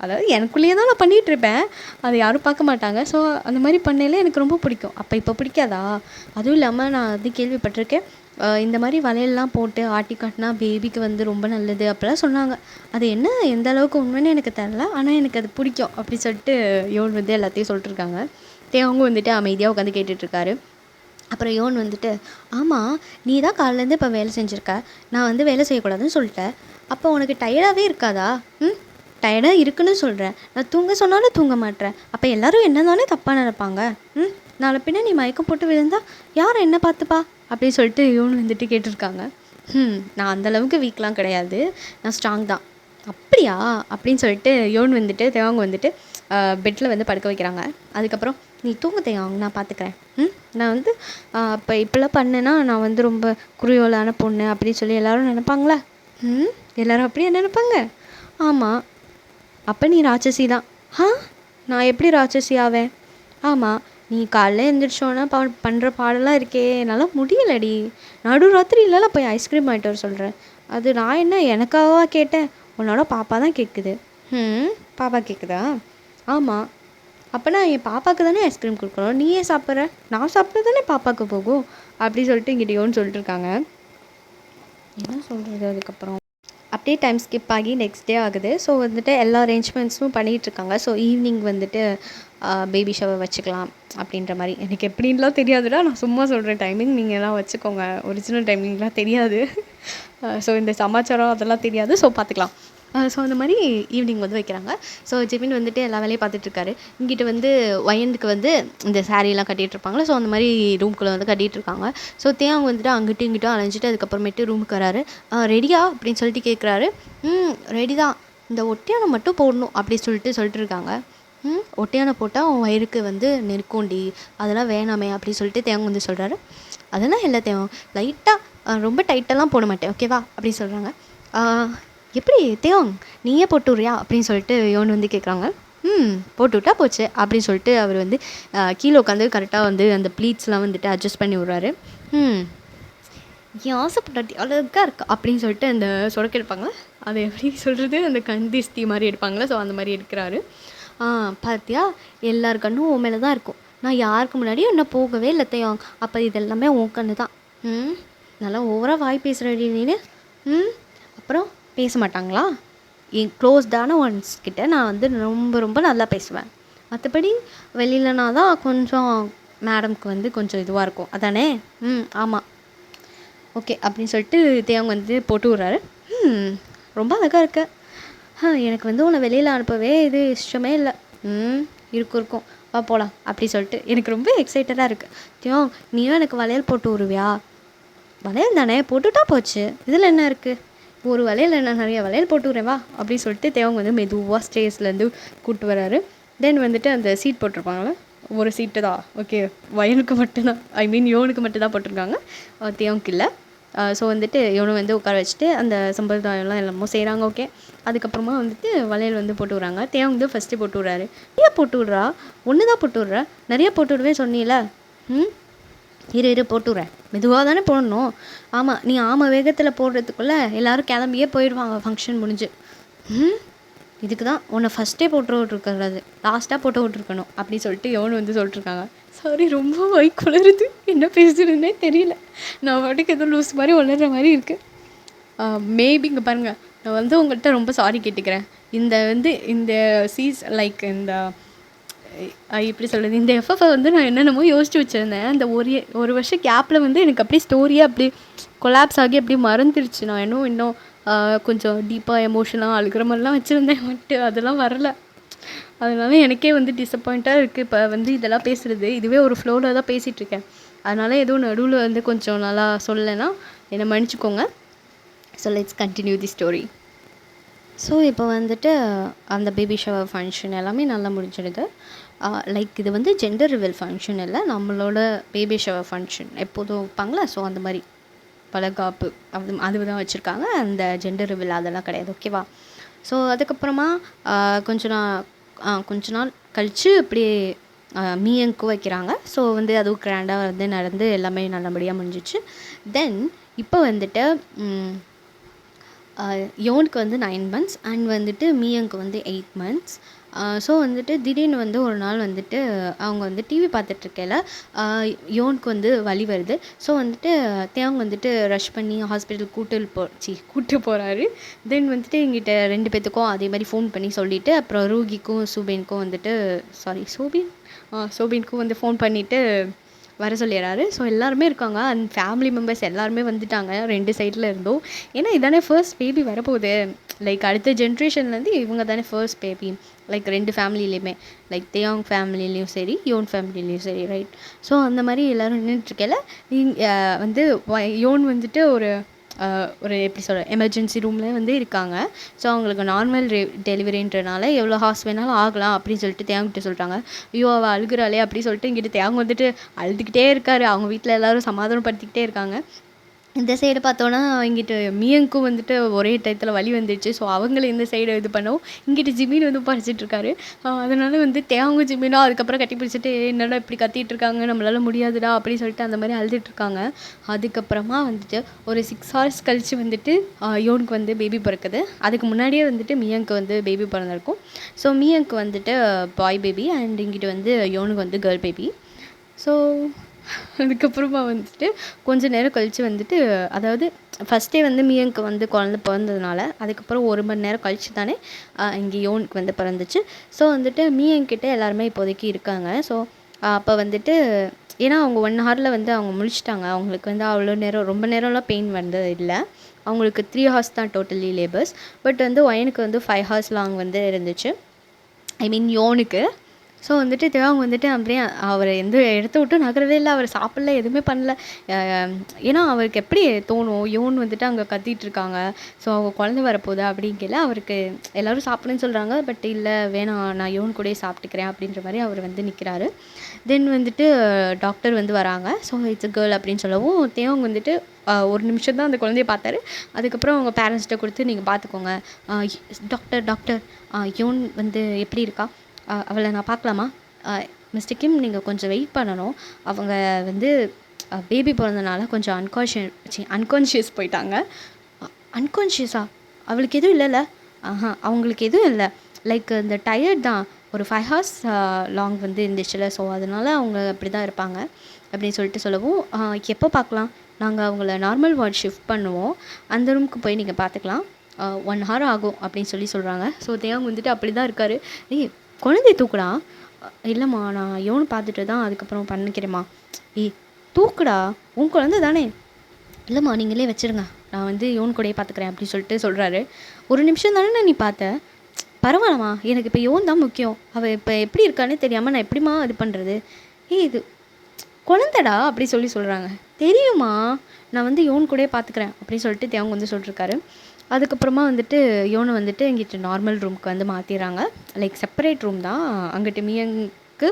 அதாவது எனக்குள்ளேயே தான் நான் பண்ணிகிட்ருப்பேன், அதை யாரும் பார்க்க மாட்டாங்க. ஸோ அந்த மாதிரி பண்ணையில் எனக்கு ரொம்ப பிடிக்கும். அப்போ இப்போ பிடிக்காதா? அதுவும் இல்லாமல் நான் அது கேள்விப்பட்டிருக்கேன், இந்த மாதிரி வளையல்லாம் போட்டு ஆட்டி காட்டினா பேபிக்கு வந்து ரொம்ப நல்லது அப்படிலாம் சொன்னாங்க. அது என்ன எந்த அளவுக்கு உண்மைன்னு எனக்கு தெரில, ஆனால் எனக்கு அது பிடிக்கும் அப்படி சொல்லிட்டு யோன் வந்து எல்லாத்தையும் சொல்லிட்டுருக்காங்க. தேவங்க வந்துட்டு அமைதியாக உட்காந்து கேட்டுட்ருக்காரு. அப்புறம் யோன் வந்துட்டு, ஆமாம் நீ தான் காலையிலேருந்து இப்போ வேலை செஞ்சுருக்க, நான் வந்து வேலை செய்யக்கூடாதுன்னு சொல்லிட்டேன், அப்போ உனக்கு டயர்டாகவே இருக்காதா? டயர்டாக இருக்குன்னு சொல்கிறேன், நான் தூங்க சொன்னாலும் தூங்க மாட்டேறேன், அப்போ எல்லோரும் என்ன தானே தப்பாக நினைப்பாங்க? நாளை பின்ன நீ மயக்கம் போட்டு விழுந்தா யார் என்ன பார்த்துப்பா அப்படின்னு சொல்லிட்டு யோன் வந்துட்டு கேட்டிருக்காங்க. நான் அந்தளவுக்கு வீக்லாம் கிடையாது, நான் ஸ்ட்ராங் தான். அப்படியா அப்படின்னு சொல்லிட்டு யோன் வந்துட்டு தேவங்க வந்துட்டு பெட்டில் வந்து படுக்க வைக்கிறாங்க. அதுக்கப்புறம் நீ தூங்க தேவங்க, நான் பார்த்துக்கிறேன். நான் வந்து இப்போ இப்படிலாம் பண்ணேன்னா நான் வந்து ரொம்ப குறுயோலான பொண்ணு அப்படின்னு சொல்லி எல்லோரும் நினைப்பாங்களா? எல்லோரும் அப்படியே நினைப்பாங்க. ஆமாம், அப்போ நீ ராட்சசி தான். நான் எப்படி ராட்சசி ஆவேன்? ஆமாம், நீ காலைல எழுந்திரிச்சோன்னா பண்ணுற பாடெல்லாம் இருக்கே, என்னால் முடியலடி. நடுராத்திரியிலலாம் போய் ஐஸ்கிரீம் வாங்கிட்டு வர சொல்கிறேன். அது நான் என்ன எனக்காகவா கேட்டேன்? உன்னோட பாப்பா தான் கேட்குது. பாப்பா கேட்குதா? ஆமாம், அப்போனா என் பாப்பாவுக்கு தானே ஐஸ்கிரீம் கொடுக்கணும், நீ ஏன் சாப்பிட்ற? நான் சாப்பிட்றது தானே பாப்பாவுக்கு போகும் அப்படி சொல்லிட்டு இங்கிட்டயோன்னு சொல்லிட்டு இருக்காங்க. என்ன சொல்கிறது? அதுக்கப்புறம் அப்படியே டைம் ஸ்கிப் ஆகி நெக்ஸ்ட் டே ஆகுது. ஸோ வந்துட்டு எல்லா அரேஞ்ச்மெண்ட்ஸும் பண்ணிகிட்ருக்காங்க. ஸோ ஈவினிங் வந்துட்டு பேபி ஷவர் வச்சுக்கலாம் அப்படின்ற மாதிரி. எனக்கு எப்படின்லாம் தெரியாதுடா, நான் சும்மா சொல்கிறேன் டைமிங், நீங்கள்லாம் வச்சுக்கோங்க, ஒரிஜினல் டைமிங்லாம் தெரியாது. ஸோ இந்த சமாச்சாரம் அதெல்லாம் தெரியாது, ஸோ பார்த்துக்கலாம். ஸோ அந்த மாதிரி ஈவினிங் வந்து வைக்கிறாங்க. ஸோ ஜெபின் வந்துட்டு எல்லா வேலையும் பார்த்துட்ருக்காரு. இங்கிட்ட வந்து வயனுக்கு வந்து இந்த சாரீலாம் கட்டிகிட்ருப்பாங்களே, ஸோ அந்த மாதிரி ரூம்குள்ளே வந்து கட்டிகிட்ருக்காங்க. ஸோ தேவங்க வந்துட்டு அங்கிட்டும் இங்கிட்டும் அலைஞ்சிட்டு அதுக்கப்புறமேட்டு ரூமுக்கு வராரு. ரெடியா அப்படின்னு சொல்லிட்டு கேட்குறாரு. ரெடி தான், இந்த ஒட்டியானம் மட்டும் போடணும் அப்படி சொல்லிட்டு இருக்காங்க. ஒட்டியானம் போட்டால் அவன் வயிறுக்கு வந்து நெருக்கோண்டி, அதெல்லாம் வேணாமே அப்படி சொல்லிட்டு தேவங்க வந்து சொல்கிறாரு. அதெல்லாம் இல்லை தேவம், லைட்டாக, ரொம்ப டைட்டெல்லாம் போட மாட்டேன் ஓகேவா அப்படி சொல்கிறாங்க. எப்படி தேவங் நீயே போட்டு விட்றியா அப்படின்னு சொல்லிட்டு யோன் வந்து கேட்குறாங்க. போட்டு விட்டா போச்சு அப்படின்னு சொல்லிட்டு அவர் வந்து கீழே உட்காந்து கரெக்டாக வந்து அந்த ப்ளீட்ஸ்லாம் வந்துட்டு அட்ஜஸ்ட் பண்ணி விட்றாரு. என் ஆசைப்பட்டாட்டி அழகாக இருக்கா அப்படின்னு சொல்லிட்டு அந்த சொடக்கு எடுப்பாங்களே, அதை எப்படி சொல்கிறது, அந்த கந்திஸ்தி மாதிரி எடுப்பாங்களே, ஸோ அந்த மாதிரி எடுக்கிறாரு. பார்த்தியா, எல்லார் கண்ணும் உன் மேலே தான் இருக்கும், நான் யாருக்கு முன்னாடியும் இன்னும் போகவே இல்லை தேவங், அப்போ இதெல்லாமே உன் கண்ணு தான். நல்லா ஓவராக வாய் பேசுகிறடி நீனு. அப்புறம் பேச மாட்டாங்களா? என் க்ளோஸ்டான ஒன்ஸ் கிட்ட நான் வந்து ரொம்ப ரொம்ப நல்லா பேசுவேன், மற்றபடி வெளியிலனா தான் கொஞ்சம் மேடம்க்கு வந்து கொஞ்சம் இதுவாக இருக்கும் அதானே? ஆமாம், ஓகே அப்படின்னு சொல்லிட்டு தேவங்க வந்து போட்டு விட்றாரு. ரொம்ப அழகாக இருக்க, எனக்கு வந்து உன்னை வெளியில் அனுப்பவே இது இஷ்டமே இல்லை. இருக்கும் வா போகலாம் அப்படி சொல்லிட்டு எனக்கு ரொம்ப எக்ஸைட்டடாக இருக்குது. தேவங் நீயும் எனக்கு வளையல் போட்டு விடுவியா? வளையல் தானே, போட்டுட்டா போச்சு, இதில் என்ன இருக்குது? ஒரு வளையல் என்ன நிறைய வளையல் போட்டு விட்றேன் வா அப்படின்னு சொல்லிட்டு தேவங்க வந்து மெதுவாக ஸ்டேஜ்லேருந்து கூப்பிட்டு வராரு. தென் வந்துட்டு அந்த சீட் போட்டிருப்பாங்களே, ஒரு சீட்டு தான், ஓகே வயலுக்கு மட்டும்தான், ஐ மீன் யோனுக்கு மட்டும்தான் போட்டிருக்காங்க, தேவங்க இல்லை. ஸோ வந்துட்டு யோனை வந்து உட்கார வச்சுட்டு அந்த சம்பிரதாயம்லாம் எல்லாமோ செய்கிறாங்க. ஓகே, அதுக்கப்புறமா வந்துட்டு வளையல் வந்து போட்டு விட்றாங்க. தேவங்க வந்து ஃபஸ்ட்டு போட்டு விட்றாரு. ஏன் போட்டு விட்றா? ஒன்று தான் போட்டு விட்ற, நிறைய போட்டு விடுவேன் சொன்னீல. இரு போட்டு விட்றேன், மெதுவாக தானே போடணும். ஆமாம், நீ வேகத்தில் போடுறதுக்குள்ளே எல்லோரும் கிளம்பியே போயிடுவாங்க ஃபங்க்ஷன் முடிஞ்சு. இதுக்கு தான் உன்னை ஃபஸ்ட்டே போட்டு விட்ருக்கூடாது, லாஸ்ட்டாக போட்டு விட்ருக்கணும் அப்படி சொல்லிட்டு யோன் வந்து சொல்லிட்டுருக்காங்க. சாரி, ரொம்ப வாய் குளருது, என்ன பேசுறதுன்னே தெரியல. நான் பாட்டுக்கு ஏதோ லூஸ் மாதிரி வளர்கிற மாதிரி இருக்குது. மேபி இங்கே பாருங்கள், நான் வந்து உங்கள்கிட்ட ரொம்ப சாரி கேட்டுக்கிறேன். இந்த லைக் இந்த எப்படி சொல்கிறது, இந்த எஃப்எஃப்ஐ வந்து நான் என்னென்னமோ யோசிச்சு வச்சுருந்தேன். அந்த ஒரு வருஷம் கேப்பில் வந்து எனக்கு அப்படியே ஸ்டோரியாக அப்படி கொலாப்ஸ் ஆகி அப்படியே மறந்துடுச்சு. நான் இன்னும் கொஞ்சம் டீப்பாக எமோஷனாக அழுகிற மாதிரிலாம் வச்சுருந்தேன், பட் அதெல்லாம் வரல. அதனால எனக்கே வந்து டிசப்பாயிண்ட்டாக இருக்குது இப்போ வந்து இதெல்லாம் பேசுகிறது. இதுவே ஒரு ஃப்ளோவில் தான் பேசிகிட்ருக்கேன். அதனால எதுவும் நடுவில் வந்து கொஞ்சம் நல்லா சொல்லலைன்னா என்னை மன்னிச்சிக்கோங்க. So let's continue the story. So இப்போ வந்துட்டு அந்த பேபி ஷவர் ஃபங்க்ஷன் எல்லாமே நல்லா முடிஞ்சிடுது. லைக் இது வந்து ஜெண்டர் ரிவீல் ஃபங்க்ஷன் இல்லை, நம்மளோட பேபி ஷவர் ஃபங்க்ஷன் எப்போதும் வைப்பாங்களா, ஸோ அந்த மாதிரி வளகாப்பு அதுதான் வச்சுருக்காங்க. அந்த ஜெண்டர் ரிவீல் அதெல்லாம் கிடையாது, ஓகேவா. ஸோ அதுக்கப்புறமா கொஞ்ச நாள் கழித்து அப்படியே மீயங்கும் வைக்கிறாங்க. ஸோ வந்து அதுவும் கிராண்டாக வந்து நடந்து எல்லாமே நல்லபடியாக முடிஞ்சிச்சு. தென் இப்போ வந்துட்டு யோனுக்கு வந்து 9 months அண்ட் வந்துட்டு மீயங்க்கு வந்து 8 months. ஸோ வந்துட்டு திடீர்னு வந்து ஒரு நாள் வந்துட்டு அவங்க வந்து டிவி பார்த்துட்ருக்கையில யோனுக்கு வந்து வலி வருது. ஸோ வந்துட்டு தேவங்க வந்துட்டு ரஷ் பண்ணி ஹாஸ்பிட்டல் கூட்டு போகிறாரு. தென் வந்துட்டு எங்கிட்ட 2 பேர்த்துக்கும் அதே மாதிரி ஃபோன் பண்ணி சொல்லிவிட்டு, அப்புறம் ரூகிக்கும் சூபினுக்கும் வந்துட்டு சோபினுக்கும் வந்து ஃபோன் பண்ணிவிட்டு வர சொல்லிடுறாரு. ஸோ எல்லாருமே இருக்காங்க, அண்ட் ஃபேமிலி மெம்பர்ஸ் எல்லாருமே வந்துட்டாங்க 2 சைடில் இருந்தோம். ஏன்னா இதானே ஃபர்ஸ்ட் பேபி வரப்போகுது, லைக் அடுத்த ஜென்ரேஷன்லேருந்து இவங்க தானே ஃபர்ஸ்ட் பேபி, லைக் 2 ஃபேமிலியிலையுமே, லைக் தேயாங் ஃபேமிலிலையும் சரி யோன் ஃபேமிலிலையும் சரி, ரைட். ஸோ அந்த மாதிரி எல்லோரும் நின்றுட்டுருக்கையில வந்து யோன் வந்துட்டு ஒரு எப்படி சொல்கிற எமர்ஜென்சி ரூமில் வந்து இருக்காங்க. ஸோ அவங்களுக்கு நார்மல் டெலிவரின்றனால எவ்வளோ ஹார்ஸ் வேணாலும் ஆகலாம் அப்படின்னு சொல்லிட்டு தேவங்கிட்ட சொல்கிறாங்க. ஐயோ அவள் அழுகுறாளே அப்படி சொல்லிட்டு இங்கிட்ட தேவங்க வந்துட்டு அழுதுகிட்டே இருக்காரு. அவங்க வீட்டில் எல்லோரும் சமாதானப்படுத்திக்கிட்டே இருக்காங்க. இந்த சைடு பார்த்தோன்னா இங்கிட்டு மீயங்க்கும் வந்துட்டு ஒரே டயத்தில் வலி வந்துடுச்சு. ஸோ அவங்கள இந்த சைடு இது பண்ணவும் இங்கிட்டு ஜிமின் வந்து பறிச்சிட்ருக்காரு. அதனால் வந்து தேவங்க ஜிமினோ அதுக்கப்புறம் கட்டி பிடிச்சிட்டு என்னடா இப்படி கத்திட்டு இருக்காங்க, நம்மளால் முடியாதுடா அப்படின்னு சொல்லிட்டு அந்த மாதிரி அழுதுட்ருக்காங்க. அதுக்கப்புறமா வந்துட்டு ஒரு 6 hours கழித்து வந்துட்டு யோனுக்கு வந்து பேபி பிறக்குது. அதுக்கு முன்னாடியே வந்துட்டு மீயங்க்கு வந்து பேபி பிறந்திருக்கும். ஸோ மீயங்க்கு வந்துட்டு பாய் பேபி அண்ட் இங்கிட்டு வந்து யோனுக்கு வந்து கேர்ள் பேபி. ஸோ அதுக்கப்புறமா வந்துட்டு கொஞ்சம் நேரம் கழித்து வந்துட்டு, அதாவது ஃபஸ்ட்டே வந்து மீயங்க்கு வந்து குழந்த பிறந்ததுனால அதுக்கப்புறம் 1 மணி நேரம் கழித்து தானே இங்கே யோனுக்கு வந்து பிறந்துச்சு. ஸோ வந்துட்டு மீயங்கிட்ட எல்லாருமே இப்போதைக்கு இருக்காங்க. ஸோ அப்போ வந்துட்டு ஏன்னா அவங்க 1 hourல வந்து அவங்க முடிச்சிட்டாங்க. அவங்களுக்கு வந்து அவ்வளோ நேரம் ரொம்ப நேரம்லாம் பெயின் வந்தது இல்லை. அவங்களுக்கு 3 hours தான் டோட்டலி லேபர்ஸ். பட் வந்து ஒயனுக்கு வந்து 5 hours லாங் வந்து இருந்துச்சு, ஐ மீன் யோனுக்கு. ஸோ வந்துட்டு தேவங்க வந்துட்டு அப்படியே அவரை எந்த இடத்த விட்டு நகரவே இல்லை, அவர் சாப்பிடல, எதுவுமே பண்ணல. ஏன்னா அவருக்கு எப்படி தோணும், யோன் வந்துட்டு அங்கே கத்திகிட்ருக்காங்க, ஸோ அவங்க குழந்தை வரப்போகுதா அப்படிங்கல அவருக்கு எல்லோரும் சாப்பிடுன்னு சொல்கிறாங்க. பட் இல்லை வேணாம், நான் யோன் கூடயே சாப்பிட்டுக்கிறேன் அப்படின்ற மாதிரி அவர் வந்து நிற்கிறாரு. தென் வந்துட்டு டாக்டர் வந்து வராங்க. ஸோ இட்ஸ் கேர்ள் அப்படின்னு சொல்லவும் தேவங்க வந்துட்டு 1 நிமிஷம் தான் அந்த குழந்தைய பார்த்தாரு. அதுக்கப்புறம் அவங்க பேரண்ட்ஸ்கிட்ட கொடுத்து நீங்கள் பார்த்துக்கோங்க, டாக்டர் யோன் வந்து எப்படி இருக்கா, அவளை நான் பார்க்கலாமா, மிஸ்டர் கிம் நீங்கள் கொஞ்சம் வெயிட் பண்ணணும், அவங்க வந்து பேபி பிறந்தனால கொஞ்சம் அன்கான்ஷியஸ் போயிட்டாங்க. அன்கான்ஷியஸா, அவளுக்கு எதுவும் இல்லைல்ல? அவங்களுக்கு எதுவும் இல்லை, லைக் இந்த டயர்ட் தான், ஒரு 5 hours லாங் வந்து இருந்துச்சுல, ஸோ அதனால் அவங்க அப்படி தான் இருப்பாங்க அப்படின்னு சொல்லிட்டு சொல்லவும், எப்போ பார்க்கலாம், நாங்கள் அவங்கள நார்மல் வார்ட் ஷிஃப்ட் பண்ணுவோம், அந்த ரூமுக்கு போய் நீங்கள் பார்த்துக்கலாம், 1 hour ஆகும் அப்படின்னு சொல்கிறாங்க. ஸோ தேவங்க வந்துட்டு அப்படி தான் இருக்கார். குழந்தைய தூக்குடா, இல்லைம்மா நான் யோனு பார்த்துட்டு தான் அதுக்கப்புறம் பண்ணிக்கிறேம்மா, தூக்குடா உன் குழந்தை தானே, இல்லைம்மா நீங்களே வச்சுருங்க, நான் வந்து யோன் கூடயே பார்த்துக்கிறேன் அப்படின்னு சொல்லிட்டு சொல்கிறாரு. 1 நிமிஷம் தானே நீ பார்த்த, பரவாயில்லம்மா, எனக்கு இப்போ யோன் தான் முக்கியம், அவள் இப்போ எப்படி இருக்கானே தெரியாமல் நான் எப்படிம்மா இது பண்ணுறது, இது குழந்தைடா அப்படி சொல்கிறாங்க. தெரியுமா, நான் வந்து யோன் கூடயே பார்த்துக்கிறேன் அப்படின்னு சொல்லிட்டு தேவங்க வந்து சொல்லிட்டுருக்காரு. அதுக்கப்புறமா வந்துட்டு யோனை வந்துட்டு எங்கிட்ட நார்மல் ரூமுக்கு வந்து மாற்றிடுறாங்க, லைக் செப்பரேட் ரூம் தான். அங்கிட்டு மீயங்க்கு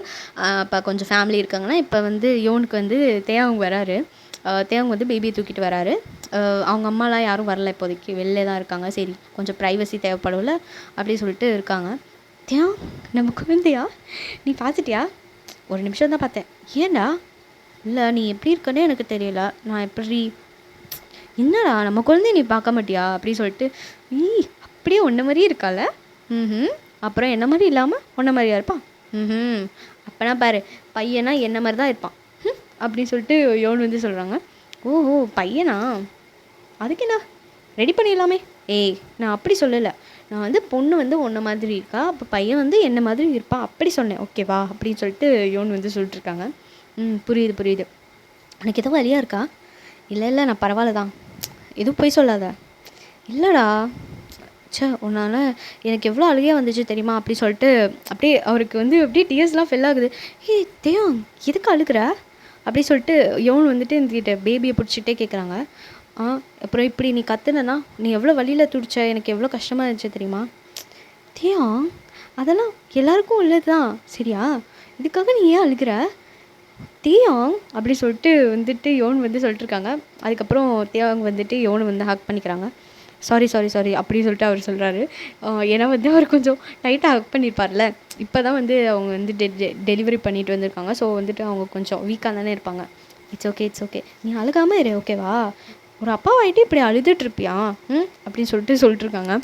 இப்போ கொஞ்சம் ஃபேமிலி இருக்காங்கன்னா, இப்போ வந்து யோனுக்கு வந்து தேவங்க வராரு. தேவங்க வந்து பேபியை தூக்கிட்டு வராரு. அவங்க அம்மாலாம் யாரும் வரல, இப்போதைக்கு வெளிலே தான் இருக்காங்க. சரி கொஞ்சம் ப்ரைவசி தேவைப்படும்ல அப்படி சொல்லிட்டு இருக்காங்க. தேவ் நம்ம குழந்தையா நீ பார்த்துட்டியா, 1 நிமிஷம் தான் பார்த்தேன், ஏண்டா, இல்லை நீ எப்படி இருக்கனே எனக்கு தெரியல, நான் எப்படி, என்னடா நம்ம குழந்தைய நீ பார்க்க மாட்டியா அப்படின்னு சொல்லிட்டு, அப்படியே ஒன்று மாதிரியே இருக்கால, ம். அப்புறம் என்ன மாதிரி இல்லாமல் உன்ன மாதிரியா இருப்பான்? ம். அப்போனா பாரு, பையனா என்ன மாதிரி தான் இருப்பான் அப்படின்னு சொல்லிட்டு யோன் வந்து சொல்கிறாங்க. ஓஹோ, பையனா? அதுக்கு என்ன, ரெடி பண்ணிடலாமே. ஏய், நான் அப்படி சொல்லலை. நான் வந்து பொண்ணு வந்து உன்ன மாதிரி இருக்கா, அப்போ பையன் வந்து என்ன மாதிரி இருப்பான் அப்படி சொன்னேன், ஓகேவா அப்படின்னு சொல்லிட்டு யோன் வந்து சொல்லிட்டுருக்காங்க. புரியுது புரியுது. உனக்கு எதுவும் வலியாக இருக்கா? இல்லை நான் பரவாயில்ல தான். எதுவும் போய் சொல்லாத. இல்லைடா, உன்னால் எனக்கு எவ்வளோ அழுகையாக வந்துச்சு தெரியுமா அப்படி சொல்லிட்டு அப்படியே அவருக்கு வந்து அப்படியே டியர்ஸ்லாம் ஃபெல் ஆகுது. ஏய் தேவம், எதுக்கு அழுகிற அப்படி சொல்லிட்டு யோன் வந்துட்டு இந்த பேபியை பிடிச்சிட்டே கேட்குறாங்க. அப்புறம் இப்படி நீ கத்துனா நீ எவ்வளோ வழியில் துடிச்ச, எனக்கு எவ்வளோ கஷ்டமாக இருந்துச்சு தெரியுமா? தேவம், அதெல்லாம் எல்லாருக்கும் உள்ளது தான் சரியா, இதுக்காக நீ ஏன் அழுகிற தேயாங் அப்படி சொல்லிட்டு வந்துட்டு யோன் வந்து சொல்லிட்டுருக்காங்க. அதுக்கப்புறம் தேவாங் வந்துட்டு யோனை வந்து ஹக் பண்ணிக்கிறாங்க. சாரி அப்படின்னு சொல்லிட்டு அவர் சொல்கிறாரு. ஏன்னா வந்து அவர் கொஞ்சம் டைட்டாக ஹக் பண்ணியிருப்பார்ல. இப்போ தான் வந்து அவங்க வந்து டெலிவரி பண்ணிட்டு வந்திருக்காங்க. ஸோ வந்துட்டு அவங்க கொஞ்சம் வீக்காக தானே இருப்பாங்க. இட்ஸ் ஓகே, நீ அழுகாமல் இரு, ஓகேவா? ஒரு அப்பாவாயிட்டு இப்படி அழுதுட்ருப்பியா அப்படின்னு சொல்லிட்டுருக்காங்க.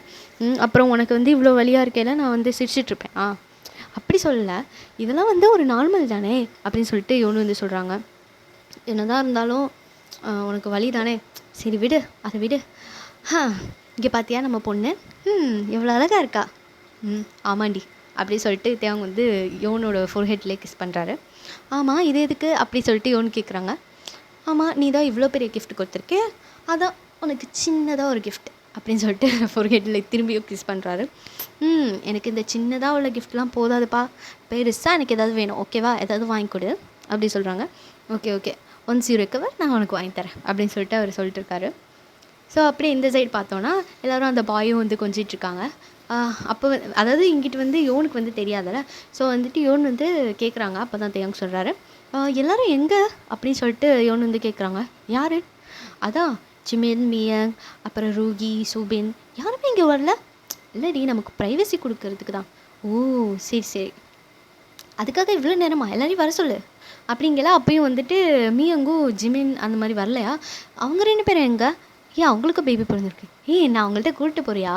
அப்புறம் உனக்கு வந்து இவ்வளோ வலியாக இருக்கையில் நான் வந்து சிரிச்சிட்ருப்பேன். அப்படி சொல்லலை, இதெல்லாம் வந்து ஒரு நார்மல் தானே அப்படின்னு சொல்லிட்டு யோனு வந்து சொல்கிறாங்க. என்னதான் இருந்தாலும் உனக்கு வலி தானே, சரி விடு, அதை விடு. இங்கே பார்த்தியா நம்ம பொண்ணு, எவ்வளோ அழகாக இருக்கா. ஆமாண்டி அப்படி சொல்லிட்டு தேவங்க வந்து யோனோட ஃபோர்ஹெட்லேயே கிஸ் பண்ணுறாரு. ஆமாம், இது எதுக்கு அப்படி சொல்லிட்டு யோன் கேட்குறாங்க. ஆமாம், நீ தான் இவ்வளோ பெரிய கிஃப்ட் கொடுத்துருக்கே, அதான் உனக்கு சின்னதாக ஒரு கிஃப்ட் அப்படின்னு சொல்லிட்டு ஃபோர்ஹெட்டில் திரும்பியும் கிஸ் பண்ணுறாரு. எனக்கு இந்த சின்னதாக உள்ள கிஃப்ட்லாம் போதாதுப்பா, பெருசாக எனக்கு எதாவது வேணும், ஓகேவா? எதாவது வாங்கி கொடு அப்படி சொல்கிறாங்க. ஓகே, ஒன்ஸ் யூ ரெக்கவர் நான் உனக்கு வாங்கி தரேன் அப்படின்னு சொல்லிட்டு அவர் சொல்லிட்டு இருக்காரு. ஸோ அப்படியே இந்த சைடு பார்த்தோன்னா எல்லோரும் அந்த பாயும் வந்து கொஞ்சிட்ருக்காங்க. அப்போ அதாவது இங்கிட்டு வந்து யோனுக்கு வந்து தெரியாதல்ல. ஸோ வந்துட்டு யோன் வந்து கேட்குறாங்க. அப்போ தான் தேவங்க சொல்கிறாரு, எல்லோரும் எங்கே அப்படின்னு சொல்லிட்டு யோன் வந்து கேட்குறாங்க. யார்? அதான் ஜிமின், மியங், அப்புறம் ரூகி, சூபின் யாருமே இங்கே வரல. இல்லைடி, நமக்கு ப்ரைவசி கொடுக்கறதுக்கு தான். ஓ சரி, அதுக்காக இவ்வளோ நேரமா, எல்லோரையும் வர சொல்லு அப்படிங்களா? அப்பயும் வந்துட்டு மியங்கும் ஜிமின் அந்த மாதிரி வரலையா? அவங்க 2 பேரும் எங்கே? ஏன் அவங்களுக்கு பேபி பிறந்திருக்கு? நான் அவங்கள்ட்ட கூப்பிட்டு போறியா?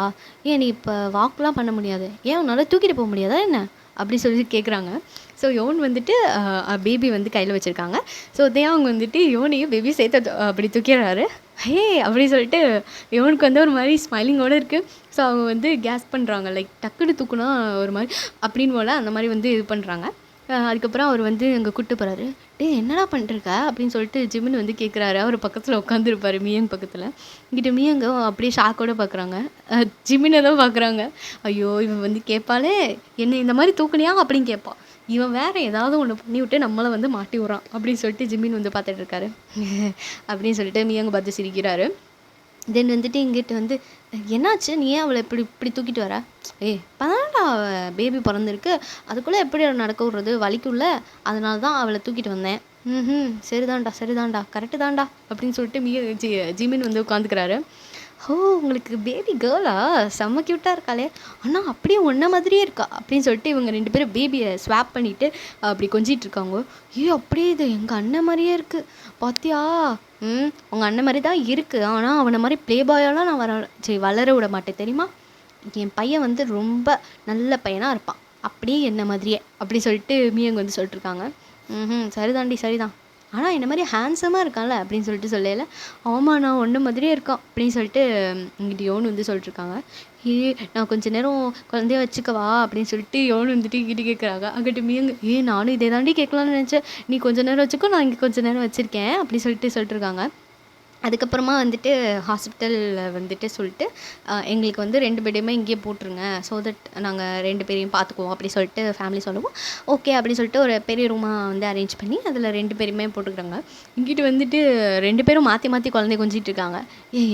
நீ இப்போ வாக்லாம் பண்ண முடியாது, ஏன் உன்னால் தூக்கிட்டு போக முடியாதா என்ன அப்படி சொல்லி கேட்குறாங்க. ஸோ யோன் வந்துட்டு பேபி வந்து கையில் வச்சுருக்காங்க. ஸோ அவங்க வந்துட்டு யோனையும் பேபி சேர்த்து அப்படி தூக்கிடுறாரு. அப்படி சொல்லிட்டு யோனுக்கு வந்து ஒரு மாதிரி ஸ்மைலிங்கோடு இருக்குது. ஸோ அவங்க வந்து கேஸ் பண்ணுறாங்க, லைக் டக்குன்னு தூக்குனா ஒரு மாதிரி அப்படின்னு போல் அந்த மாதிரி வந்து இது பண்ணுறாங்க. அதுக்கப்புறம் அவர் வந்து அங்கே கூப்பிட்டு போகிறாரு. என்னடா பண்ணிருக்க அப்படின்னு சொல்லிட்டு ஜிமின் வந்து கேட்குறாரு. அவர் பக்கத்தில் உட்காந்துருப்பார், மியங் பக்கத்தில். இங்கிட்ட மியங்க அப்படியே ஷாக்கோடு பார்க்குறாங்க, ஜிமினை தான் பார்க்குறாங்க. ஐயோ, இவன் வந்து கேட்பாளே, என்ன இந்த மாதிரி தூக்குனியா அப்படின்னு கேட்பான். இவன் வேறு ஏதாவது ஒன்று பண்ணி விட்டு நம்மளை வந்து மாட்டி விட்றான் அப்படின்னு சொல்லிட்டு ஜிமின் வந்து பார்த்துட்ருக்காரு. அப்படின்னு சொல்லிட்டு மியங்க பார்த்து சிரிக்கிறாரு. தென் வந்துட்டு இங்கிட்ட வந்து என்னாச்சு, நீ ஏன் அவளை இப்படி தூக்கிட்டு வர? இப்போதான்டா அவள் பேபி பிறந்திருக்கு, அதுக்குள்ளே எப்படி அவள் நடக்க விட்றது, வலிக்குள்ள, அதனால தான் அவளை தூக்கிட்டு வந்தேன். சரிதான்டா கரெக்டு தான்டா அப்படின்னு சொல்லிட்டு ஜிமின் வந்து உட்காந்துக்கிறாரு. உங்களுக்கு பேபி கேர்ளா, செம்ம க்யூட்டாக இருக்காளே, ஆனால் அப்படியே ஒன்றை மாதிரியே இருக்கா அப்படின்னு சொல்லிட்டு இவங்க 2 பேரும் பேபியை ஸ்வாப் பண்ணிவிட்டு அப்படி கொஞ்சிட்ருக்காங்க. அப்படியே இது எங்கள் அண்ணன் மாதிரியே இருக்குது பார்த்தியா? உங்கள் அண்ணன் மாதிரி தான் இருக்குது, ஆனால் அவனை மாதிரி ப்ளே பாயாலாம் நான் வளர விட மாட்டேன் தெரியுமா? என் பையன் வந்து ரொம்ப நல்ல பையனாக இருப்பான், அப்படியே என்ன மாதிரியே அப்படி சொல்லிட்டு மியங்க வந்து சொல்லிட்டுருக்காங்க. சரிதான், ஆனால் என்ன மாதிரி ஹேண்ட்ஸமாக இருக்கான்ல அப்படின்னு சொல்லிட்டு சொல்லல. ஆமாம், நான் ஒன்று மாதிரியே இருக்கான் அப்படின்னு சொல்லிட்டு இங்கிட்ட யோன் வந்து சொல்லிட்டுருக்காங்க. நான் கொஞ்சம் நேரம் குழந்தைய வச்சுக்கவா அப்படின்னு சொல்லிட்டு யோன் வந்துட்டு இங்கிட்ட கேட்குறாங்க. அங்கிட்ட மியங்க, நானும் இதே தாண்டி கேட்கலான்னு நினச்சேன், நீ கொஞ்சம் நேரம் வச்சுக்கோ, நான் இங்கே கொஞ்சம் நேரம் வச்சுருக்கேன் அப்படி சொல்லிட்டுருக்காங்க. அதுக்கப்புறமா வந்துட்டு ஹாஸ்பிட்டலில் வந்துட்டு சொல்லிட்டு எங்களுக்கு வந்து 2 பேரையுமே இங்கேயே போட்டுருங்க, ஸோ தட் நாங்கள் 2 பேரையும் பார்த்துக்குவோம் அப்படி சொல்லிட்டு ஃபேமிலி சொல்லுவோம். ஓகே அப்படின்னு சொல்லிட்டு ஒரு பெரிய ரூமாக வந்து அரேஞ்ச் பண்ணி அதில் 2 பேருமே போட்டுக்கிறாங்க. இங்கிட்டு வந்துட்டு 2 பேரும் மாற்றி குழந்தை கொஞ்சிட்டு இருக்காங்க.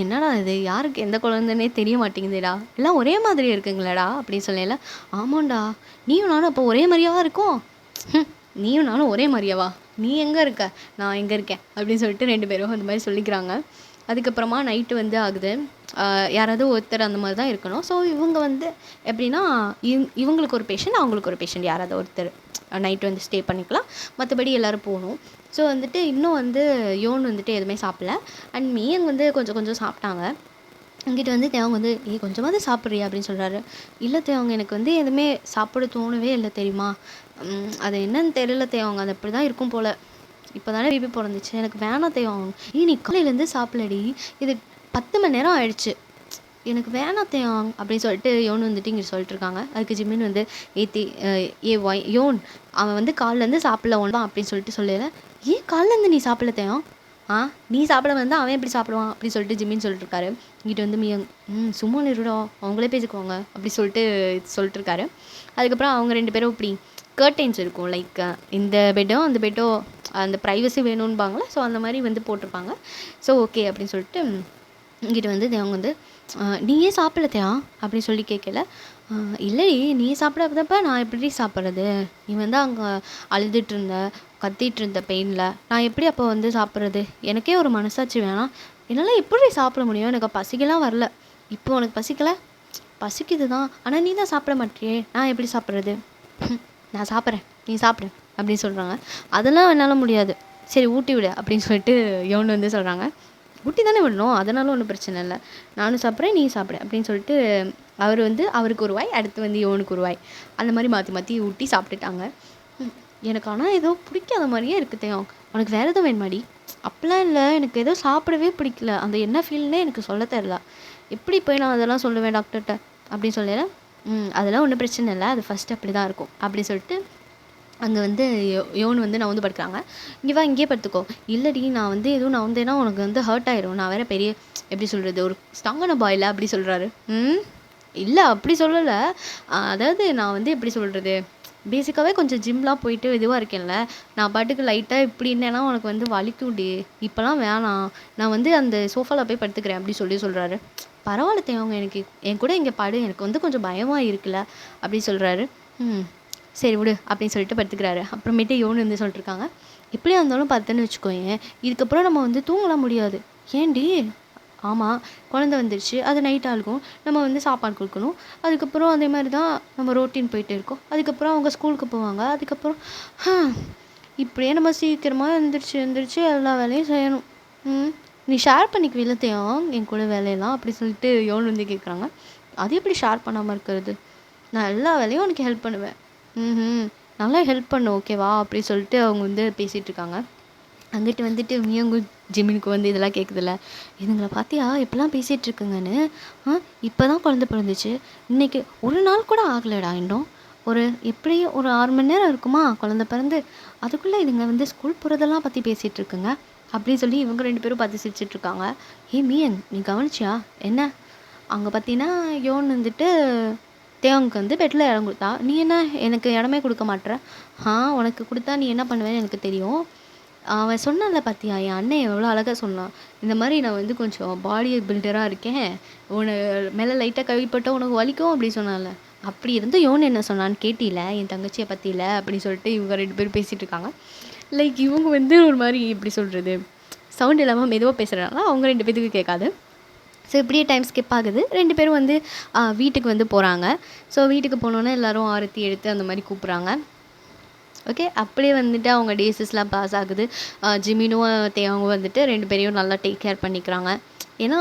என்னடா இது, யாருக்கு எந்த குழந்தைன்னே தெரிய மாட்டேங்குதுடா, எல்லாம் ஒரே மாதிரி இருக்குங்களேடா அப்படின்னு சொல்லல. ஆமாண்டா, நீயும் நானும் அப்போ ஒரே மாதிரியாவா இருக்கும், நீயும் நானும் ஒரே மாதிரியாவா, நீ எங்கே இருக்க, நான் எங்கே இருக்கேன் அப்படின்னு சொல்லிட்டு 2 பேரும் அந்த மாதிரி சொல்லிக்கிறாங்க. அதுக்கப்புறமா நைட்டு வந்து ஆகுது. யாராவது ஒருத்தர் அந்த மாதிரி தான் இருக்கணும். ஸோ இவங்க வந்து எப்படின்னா இவங்களுக்கு ஒரு பேஷண்ட், அவங்களுக்கு ஒரு பேஷண்ட், யாராவது ஒருத்தர் நைட்டு வந்து ஸ்டே பண்ணிக்கலாம், மற்றபடி எல்லோரும் போகணும். ஸோ வந்துட்டு இன்னும் வந்து யோன் வந்துட்டு எதுவுமே சாப்பிடல. அண்ட் மியங் வந்து கொஞ்சம் சாப்பிட்டாங்க. இங்கிட்டு வந்து தேவங்க வந்து கொஞ்சமாவது சாப்பிட்றியா அப்படின்னு சொல்கிறாரு. இல்லை தேவங்க எனக்கு வந்து எதுவுமே சாப்பிட தோணவே இல்லை தெரியுமா, அது என்னன்னு தெரியல தேவங்க, அது அப்படி தான் இருக்கும் போல், இப்போ தானே பேபி பிறந்துச்சு, எனக்கு வேணாம் தேவங்க. நீ காலையிலேருந்து சாப்பிடலடி, இது 10 மணி நேரம் ஆயிடுச்சு, எனக்கு வேணாம் தேவங் அப்படின்னு சொல்லிட்டு யோன் வந்துட்டு இங்கே சொல்லிட்டு இருக்காங்க. அதுக்கு ஜிமின் வந்து யோன் அவன் வந்து காலிலேருந்து சாப்பிடல ஒன்று தான் அப்படின்னு சொல்லிட்டு சொல்லல. காலிலேருந்து நீ சாப்பிடல தேவம், நீ சாப்பிட வந்தால் அவன் எப்படி சாப்பிடுவான் அப்படின்னு சொல்லிட்டு ஜிமின்னு சொல்லிட்டு இருக்காரு. இங்கிட்டு வந்து மியங் சும்மா நிறுடா அவங்களே பேசிக்குவாங்க அப்படி சொல்லிட்டு இருக்காரு. அதுக்கப்புறம் அவங்க 2 பேரும் இப்படி கர்டைன்ஸ் இருக்கும், லைக் இந்த பெட்டோ அந்த பெட்டோ அந்த ப்ரைவசி வேணும்பாங்களே, ஸோ அந்த மாதிரி வந்து போட்டிருப்பாங்க. ஸோ ஓகே அப்படின்னு சொல்லிட்டு இங்கிட்ட வந்து அவங்க வந்து நீயே சாப்பிடத்தையா அப்படின்னு சொல்லி கேட்கல. இல்லைடி நீ சாப்பிடாதப்ப நான் எப்படி சாப்பிட்றது, நீ வந்து அங்கே அழுதுட்டு இருந்த கத்திட்டு இருந்த பெயினில் நான் எப்படி அப்போ வந்து சாப்பிட்றது, எனக்கே ஒரு மனசாட்சி வேணாம், என்னால் எப்படி சாப்பிட முடியும், எனக்கு பசிக்கலாம் வரல, இப்போ உனக்கு பசிக்கலை, பசிக்குது தான், ஆனால் நீ தான் சாப்பிட மாட்டியே, நான் எப்படி சாப்பிட்றது, நான் சாப்பிட்றேன் நீ சாப்பிடு அப்படின்னு சொல்கிறாங்க. அதெல்லாம் என்னால் முடியாது, சரி ஊட்டி விடு அப்படின்னு சொல்லிட்டு யோன் வந்து சொல்கிறாங்க. ஊட்டி தானே விடணும், அதனால ஒன்றும் பிரச்சனை இல்லை, நானும் சாப்பிட்றேன் நீ சாப்பிடு அப்படின்னு சொல்லிட்டு அவர் வந்து அவருக்கு ஒரு வாய், அடுத்து வந்து யோனுக்கு ஒரு வாய், அந்த மாதிரி மாற்றி மாற்றி ஊட்டி சாப்பிட்டுட்டாங்க. எனக்கு ஆனால் ஏதோ பிடிக்காத மாதிரியே இருக்குது, உனக்கு வேறு எதுவும் வேணுமாடி, அப்படிலாம் இல்லை, எனக்கு ஏதோ சாப்பிடவே பிடிக்கல, அந்த என்ன ஃபீல்னே எனக்கு சொல்ல தெரில, எப்படி போய் நான் அதெல்லாம் சொல்லுவேன் டாக்டர்கிட்ட அப்படின்னு சொல்லல. அதெல்லாம் ஒன்றும் பிரச்சனை இல்லை, அது ஃபஸ்ட்டு அப்படி தான் இருக்கும் அப்படின்னு சொல்லிட்டு அங்கே வந்து யோன் வந்து நான் வந்து படுக்கிறாங்க. இங்கே வா இங்கேயே படுத்துக்கோ. இல்லடி நான் வந்து எதுவும் நான் வந்தேன்னா உனக்கு வந்து ஹர்ட் ஆயிரும், நான் வேறு பெரிய எப்படி சொல்கிறது ஒரு ஸ்ட்ராங்கான பாயில் அப்படி சொல்கிறாரு. இல்லை அப்படி சொல்லலை, அதாவது நான் வந்து எப்படி சொல்கிறது பேசிக்காகவே கொஞ்சம் ஜிம்லாம் போயிட்டு இதுவாக இருக்கேன்ல, நான் பாட்டுக்கு லைட்டாக இப்படி இருந்தேன்னா உனக்கு வந்து வலிக்கும்டி, இப்போலாம் வேணாம், நான் வந்து அந்த சோஃபாவில் போய் படுத்துக்கிறேன் அப்படி சொல்கிறாரு. பரவாயில்ல தேவங்க, எனக்கு என் கூட இங்கே பாடு, எனக்கு வந்து கொஞ்சம் பயமாக இருக்குல்ல அப்படி சொல்கிறாரு. சரி விடு அப்படின்னு சொல்லிட்டு படுத்துக்கிறாரு. அப்புறமேட்டு யோன் வந்து சொல்லிட்டுருக்காங்க, எப்படியா இருந்தாலும் பார்த்தேன்னு வச்சுக்கோயேன், இதுக்கப்புறம் நம்ம வந்து தூங்கலாம் முடியாது. ஏன்டி, ஆமாம் குழந்தை வந்துடுச்சு, அது நைட் ஆகும், நம்ம வந்து சாப்பாடு கொடுக்கணும், அதுக்கப்புறம் அதே மாதிரி தான் நம்ம ரோட்டீன் போயிட்டு இருக்கோம், அதுக்கப்புறம் அவங்க ஸ்கூலுக்கு போவாங்க, அதுக்கப்புறம் இப்படியே நம்ம சீக்கிரமாக எழுந்திரிச்சு எல்லா வேலையும் செய்யணும். நீ ஷேர் பண்ணிக்க இல்லத்தையும் என் கூட வேலையெல்லாம் அப்படி சொல்லிட்டு யோன் வந்து கேட்குறாங்க. அது எப்படி ஷேர் பண்ணாமல் இருக்கிறது, நான் எல்லா வேலையும் உனக்கு ஹெல்ப் பண்ணுவேன், நல்லா ஹெல்ப் பண்ணு ஓகேவா அப்படி சொல்லிட்டு அவங்க வந்து பேசிகிட்டு இருக்காங்க. அங்கிட்டு வந்துட்டு மியங்கு ஜிமினுக்கு வந்து இதெல்லாம் கேட்குதுல்ல, இதுங்களை பார்த்தியா இப்போலாம் பேசிகிட்டு இருக்குங்கன்னு, இப்போ தான் குழந்தை பிறந்துச்சு, இன்றைக்கி ஒரு நாள் கூட ஆகலைடா, இன்னும் ஒரு எப்படியும் ஒரு 6 மணி நேரம் இருக்குமா குழந்தை பிறந்து, அதுக்குள்ளே இதுங்க வந்து ஸ்கூல் போகிறதெல்லாம் பற்றி பேசிகிட்டு இருக்குங்க அப்படின்னு சொல்லி இவங்க 2 பேரும் பார்த்து சிரிச்சிட்ருக்காங்க. மியங் நீ கவனிச்சியா என்ன, அங்கே பார்த்தீங்கன்னா யோன் வந்துட்டு தேவனுக்கு வந்து பெட்டில் இடம் கொடுத்தா, நீ என்ன எனக்கு இடமே கொடுக்க மாட்டேற, உனக்கு கொடுத்தா நீ என்ன பண்ணுவேன்னு எனக்கு தெரியும், அவன் சொன்னான்ல பார்த்தியா என் அண்ணன் எவ்வளோ அழகாக சொன்னான், இந்த மாதிரி நான் வந்து கொஞ்சம் பாடி பில்டராக இருக்கேன், உன்னை மேலே லைட்டாக கவிப்பட்டால் உனக்கு வலிக்கும் அப்படி சொன்னான்ல, அப்படி இருந்து யோன் என்ன சொன்னான்னு கேட்டில என் தங்கச்சியை பற்றியில அப்படின்னு சொல்லிட்டு இவங்க 2 பேரும் பேசிகிட்டு இருக்காங்க. லைக் இவங்க வந்து ஒரு மாதிரி எப்படி சொல்கிறது சவுண்ட் இல்லாமல் மெதுவாக பேசுகிறனால அவங்க 2 பேத்துக்கு கேட்காது. ஸோ இப்படியே டைம் ஸ்கிப் ஆகுது. 2 பேரும் வந்து வீட்டுக்கு வந்து போகிறாங்க. ஸோ வீட்டுக்கு போனோன்னே எல்லோரும் ஆரத்தி எடுத்து அந்த மாதிரி கூப்பிட்றாங்க. ஓகே, அப்படியே வந்துட்டு அவங்க டேஸஸ்லாம் பாஸ் ஆகுது. ஜிமினும் தேவங்க வந்துட்டு 2 பேரையும் நல்லா டேக் கேர் பண்ணிக்கிறாங்க. ஏன்னா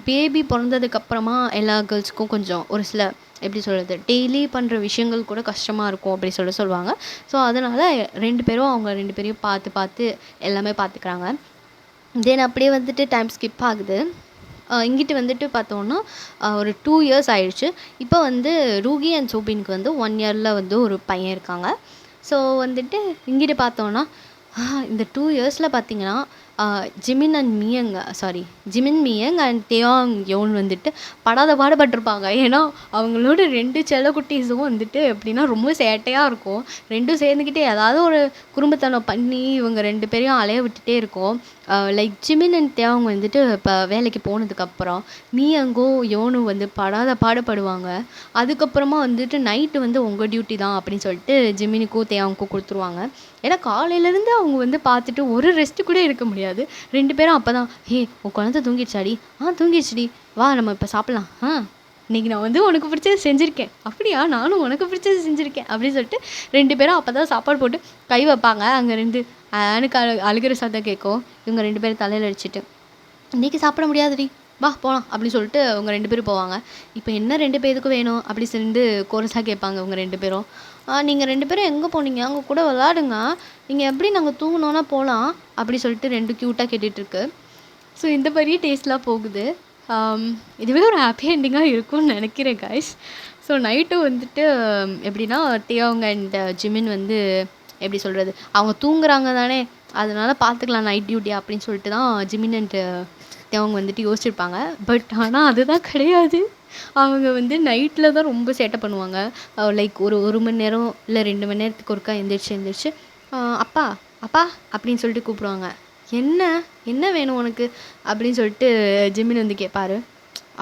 பேபி பிறந்ததுக்கப்புறமா எல்லா கேர்ள்ஸுக்கும் கொஞ்சம் ஒரு சில எப்படி சொல்கிறது டெய்லி பண்ணுற விஷயங்கள் கூட கஷ்டமாக இருக்கும் அப்படி சொல்லுவாங்க. ஸோ அதனால் 2 பேரும் அவங்க 2 பேரையும் பார்த்து எல்லாமே பார்த்துக்கிறாங்க. தென் அப்படியே வந்துட்டு டைம் ஸ்கிப் ஆகுது. இங்கிட்டு வந்துட்டு பார்த்தோன்னா ஒரு 2 இயர்ஸ் ஆயிடுச்சு. இப்போ வந்து ரூகி அண்ட் சோபினுக்கு வந்து 1 இயரில் வந்து ஒரு பையன் இருக்காங்க. ஸோ வந்துட்டு இங்கிட்டு பார்த்தோன்னா இந்த 2 இயர்ஸில் பார்த்தீங்கன்னா ஜிமின் மியங் அண்ட் தேவாங் யோன் வந்துட்டு படாத பாடுபட்டிருப்பாங்க. ஏன்னா அவங்களோட 2 செல்லக்குட்டீஸும் வந்துட்டு எப்படின்னா ரொம்ப சேட்டையாக இருக்கும். 2ம் சேர்ந்துக்கிட்டே ஏதாவது ஒரு குறும்புத்தனம் பண்ணி இவங்க 2 பேரையும் அலைய விட்டுட்டே இருக்கும். லைக் ஜிமின் அண்ட் தேவாங் வந்துட்டு இப்போ வேலைக்கு போனதுக்கப்புறம் மியங்கோ யோனும் வந்து படாத பாடுபடுவாங்க. அதுக்கப்புறமா வந்துட்டு நைட்டு வந்து உங்கள் டியூட்டி தான் அப்படின்னு சொல்லிட்டு ஜிமினுக்கும் தேவாங்க்கும் கொடுத்துருவாங்க. ஏன்னா காலையிலேருந்து அவங்க வந்து பார்த்துட்டு ஒரு ரெஸ்ட்டு கூட இருக்க முடியாது. 2 பேரும் அப்போ தான் உன் குழந்தை தூங்கிடுச்சாடி, தூங்கிடுச்சுடி, வா நம்ம இப்போ சாப்பிட்லாம், இன்றைக்கி நான் வந்து உனக்கு பிடிச்சது செஞ்சுருக்கேன், அப்படியா நானும் உனக்கு பிடிச்சது செஞ்சுருக்கேன் அப்படின்னு சொல்லிட்டு 2 பேரும் அப்போ தான் சாப்பாடு போட்டு கை வைப்பாங்க. அங்கே 2 எனக்கு அழுகிற சத்தம் கேட்கும். இவங்க 2 பேரும் தலையில் அடிச்சுட்டு இன்றைக்கி சாப்பிட முடியாதுடி, வா போகலாம் அப்படின்னு சொல்லிட்டு அவங்க 2 பேரும் போவாங்க. இப்போ என்ன 2 பேருக்கு வேணும் அப்படி சொல்லிட்டு கோரஸாக கேட்பாங்க அவங்க 2 பேரும். நீங்கள் 2 பேரும் எங்கே போனீங்க? அவங்க கூட விளாடுங்க. நீங்கள் எப்படி நாங்கள் தூங்கினோன்னா போகலாம் அப்படி சொல்லிட்டு 2 க்யூட்டாக கேட்டுட்ருக்கு. ஸோ இந்த மாதிரியே டேஸ்ட்லாம் போகுது. இதுவே ஒரு ஹாப்பி எண்டிங்காக இருக்கும்னு நினைக்கிறேன் கைஸ். ஸோ நைட்டு வந்துட்டு எப்படின்னா தியோங் அண்ட் ஜிமின் வந்து எப்படி சொல்கிறது, அவங்க தூங்குறாங்க தானே, அதனால பார்த்துக்கலாம் நைட் டியூட்டி அப்படின்னு சொல்லிட்டு தான் ஜிமின் அண்ட் அவங்க வந்துட்டு யோசிச்சிருப்பாங்க. பட் ஆனால் அதுதான் கிடையாது. அவங்க வந்து நைட்டில் தான் ரொம்ப சேட்டை பண்ணுவாங்க. லைக் ஒரு மணி நேரம் இல்லை 2 மணி நேரத்துக்கு ஒருக்கா எந்திரிச்சு அப்பா அப்பா அப்படின்னு சொல்லிட்டு கூப்பிடுவாங்க. என்ன என்ன வேணும் உனக்கு அப்படின்னு சொல்லிட்டு ஜிமின் வந்து கேட்பாரு.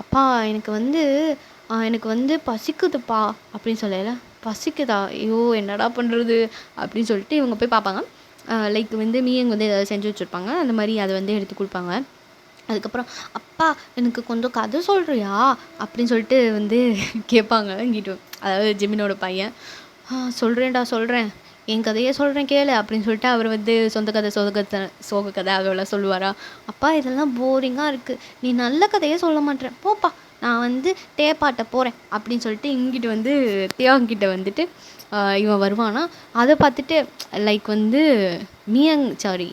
அப்பா எனக்கு வந்து பசிக்குதுப்பா அப்படின்னு சொல்லல. பசிக்குதா? ஐயோ என்னடா பண்ணுறது அப்படின்னு சொல்லிட்டு இவங்க போய் பார்ப்பாங்க. லைக் வந்து மீன் வந்து ஏதாவது செஞ்சு வச்சுருப்பாங்க, அந்த மாதிரி அதை வந்து எடுத்து கொடுப்பாங்க. அதுக்கப்புறம் அப்பா எனக்கு கொஞ்சம் கதை சொல்கிறியா அப்படின்னு சொல்லிட்டு வந்து கேட்பாங்க இங்கிட்டு, அதாவது ஜிமினோட பையன். சொல்கிறேன் என் கதையே சொல்கிறேன் கேளு அப்படின்னு சொல்லிட்டு அவர் வந்து சொந்த கதை சோக கதை அதெல்லாம் சொல்லுவாரா. அப்பா இதெல்லாம் போரிங்காக இருக்குது, நீ நல்ல கதையே சொல்ல மாட்டேன், போப்பா நான் வந்து தேப்பாட்ட போகிறேன் அப்படின்னு சொல்லிட்டு இங்கிட்டு வந்து தியாங்கிட்ட வந்துட்டு இவன் வருவானா. அதை பார்த்துட்டு லைக் வந்து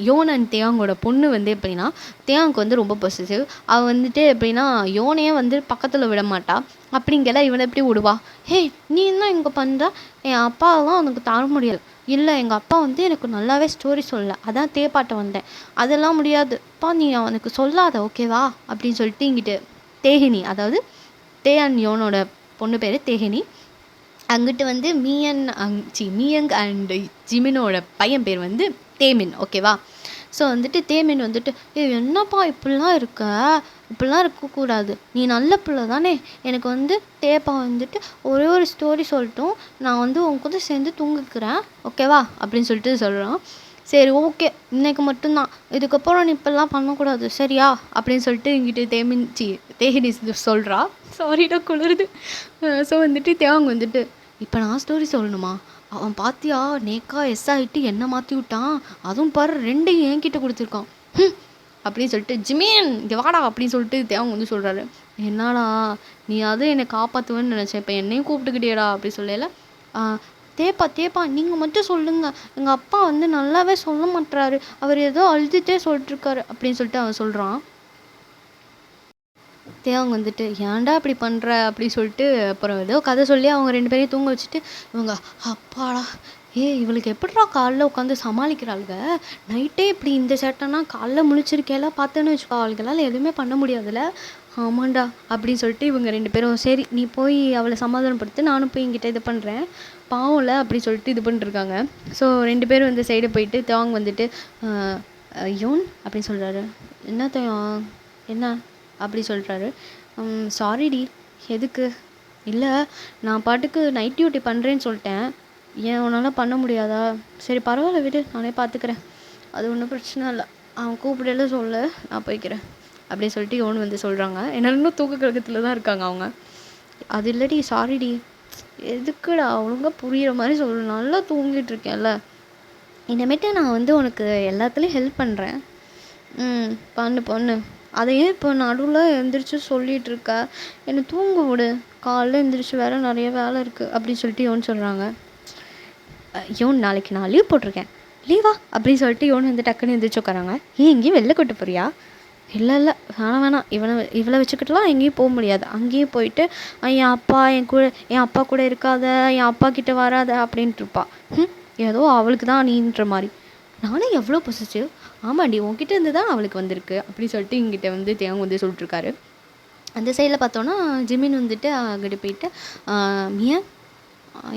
யோன் அண்ட் தியாங்கோட பொண்ணு வந்து எப்படின்னா, தியாங்க்கு வந்து ரொம்ப பொசசிவ். அவள் வந்துட்டு எப்படின்னா யோனையே வந்து பக்கத்தில் விட மாட்டா. அப்படிங்கல இவனை எப்படி விடுவா? ஹே நீ என்ன இங்கே பண்ணுற, என் அப்பாவெல்லாம் உனக்கு தர முடியாது. இல்லை எங்கள் அப்பா வந்து எனக்கு நல்லாவே ஸ்டோரி சொல்லலை, அதான் தேப்பாட்ட வந்தேன். அதெல்லாம் முடியாதுப்பா, நீ அவனுக்கு சொல்லாத ஓகேவா அப்படின்னு சொல்லிட்டு இங்கிட்டு தேகினி, அதாவது தேயான் யோனோட பொண்ணு பேர் தேகினி. அங்கிட்டு வந்து மியங் அண்ட் ஜிமினோட பையன் பேர் வந்து தேமின் ஓகேவா. ஸோ வந்துட்டு தேமின் வந்துட்டு என்னப்பா இப்படிலாம் இப்படிலாம் இருக்கக்கூடாது, நீ நல்ல பிள்ளை தானே, எனக்கு வந்து தேப்பா வந்துட்டு ஒரே ஒரு ஸ்டோரி சொல்லட்டும், நான் வந்து உன் கூட சேர்ந்து தூங்கிக்கிறேன் ஓகேவா அப்படின்னு சொல்லிட்டு சொல்கிறான். சரி ஓகே இன்னைக்கு மட்டும்தான், இதுக்கப்புறம் நீ இப்படிலாம் பண்ணக்கூடாது சரியா அப்படின்னு சொல்லிட்டு இங்கிட்டு தேகினி சொல்கிறா. சாரிடா குளிருது. ஸோ வந்துட்டு தேவங்க வந்துட்டு இப்போ நான் ஸ்டோரி சொல்லணுமா, அவன் பார்த்தியா நேக்கா எஸ் ஆகிட்டு என்ன மாற்றி விட்டான், அதுவும் பாரு 2ஐயும் என்கிட்ட கொடுத்துருக்கான் அப்படின்னு சொல்லிட்டு ஜிமின் இங்கே வாடா அப்படின்னு சொல்லிட்டு தேவங்க வந்து சொல்கிறாரு. என்னடா நீ அதை என்னை காப்பாற்றுவேன்னு நினச்சேன், இப்போ என்னையும் கூப்பிட்டுக்கிட்டேடா அப்படி சொல்லல. தேப்பா நீங்கள் மட்டும் சொல்லுங்கள், எங்கள் அப்பா வந்து நல்லாவே சொல்ல மாட்டுறாரு, அவர் ஏதோ அழுதுகிட்டே சொல்லிட்டுருக்காரு அப்படின்னு சொல்லிட்டு அவன் சொல்கிறான். தேவங்க வந்துட்டு ஏன்டா இப்படி பண்ணுற அப்படி சொல்லிட்டு அப்புறம் ஏதோ கதை சொல்லி அவங்க 2 பேரையும் தூங்க வச்சுட்டு இவங்க அப்பாடா இவளுக்கு எப்படிடா காலைல உட்காந்து சமாளிக்கிறாளுங்க, நைட்டே இப்படி இந்த சேட்டைனா காலைல முழிச்சிருக்கேலாம் பார்த்தேன்னு வச்சுக்கோ, அவளுக்கெல்லாம் எதுவுமே பண்ண முடியாதுல்ல. ஆமாண்டா அப்படின்னு சொல்லிட்டு இவங்க 2 பேரும் சரி நீ போய் அவளை சமாதானப்படுத்து, நானும் போய் இங்கிட்ட இது பண்ணுறேன் பாவம்ல அப்படி சொல்லிட்டு இது பண்ணிட்டுருக்காங்க. ஸோ 2 பேரும் இந்த சைடு போயிட்டு தேவங்க வந்துட்டு யோன் அப்படின்னு சொல்கிறாரு. என்ன தேவம் என்ன அப்படி சொல்கிறாரு. சாரிடி எதுக்கு? இல்லை நான் பாட்டுக்கு நைட் டியூட்டி பண்ணுறேன்னு சொல்லிட்டேன், ஏன் உன்னால் பண்ண முடியாதா? சரி பரவாயில்ல விடு, நானே பார்த்துக்கிறேன், அது ஒன்றும் பிரச்சனை இல்லை, அவன் கூப்பிடல சொல்ல நான் போய்க்கிறேன் அப்படின்னு சொல்லிட்டு யோன் வந்து சொல்கிறாங்க. என்னால் இன்னும் தூக்க கழகத்தில் தான் இருக்காங்க அவங்க. அது இல்லடி சாரிடி. எதுக்குடா ஒழுங்காக புரிகிற மாதிரி சொல்லு, நல்லா தூங்கிட்டு இருக்கேன்ல, இனிமேட்டு நான் வந்து உனக்கு எல்லாத்துலேயும் ஹெல்ப் பண்ணுறேன், பண்ணு அதையே இப்போ நடுவில் எழுந்திரிச்சு சொல்லிகிட்ருக்க, என்னை தூங்க விடு, காலைல எழுந்திரிச்சு வேறு நிறைய வேலை இருக்குது அப்படின்னு சொல்லிட்டு யோன் சொல்கிறாங்க. யோன் நாளைக்கு நான் லீவ் போட்டிருக்கேன், லீவா அப்படின்னு சொல்லிட்டு யோன் வந்து டக்குன்னு எழுந்திரிச்சு உட்காராங்க. எங்கேயும் வெளில கூட்டு போறியா? இல்லை வேணாம் இவளை வச்சுக்கிட்டுலாம் எங்கேயும் போக முடியாது, அங்கேயும் போயிட்டு என் அப்பா கூட இருக்காத, என் அப்பா கிட்டே வராத அப்படின்ட்டு இருப்பா. ஏதோ அவளுக்கு தான் நீன்ற மாதிரி. நானும் எவ்வளோ பொசிட்டிவ், ஆமாண்டி உங்ககிட்ட இருந்து தான் அவளுக்கு வந்திருக்கு அப்படி சொல்லிட்டு இங்கிட்ட வந்து தேவங்க வந்து சொல்லிட்டுருக்காரு. அந்த சைடில் பார்த்தோன்னா ஜிமின் வந்துட்டு அங்கிட்ட போயிட்டு மியா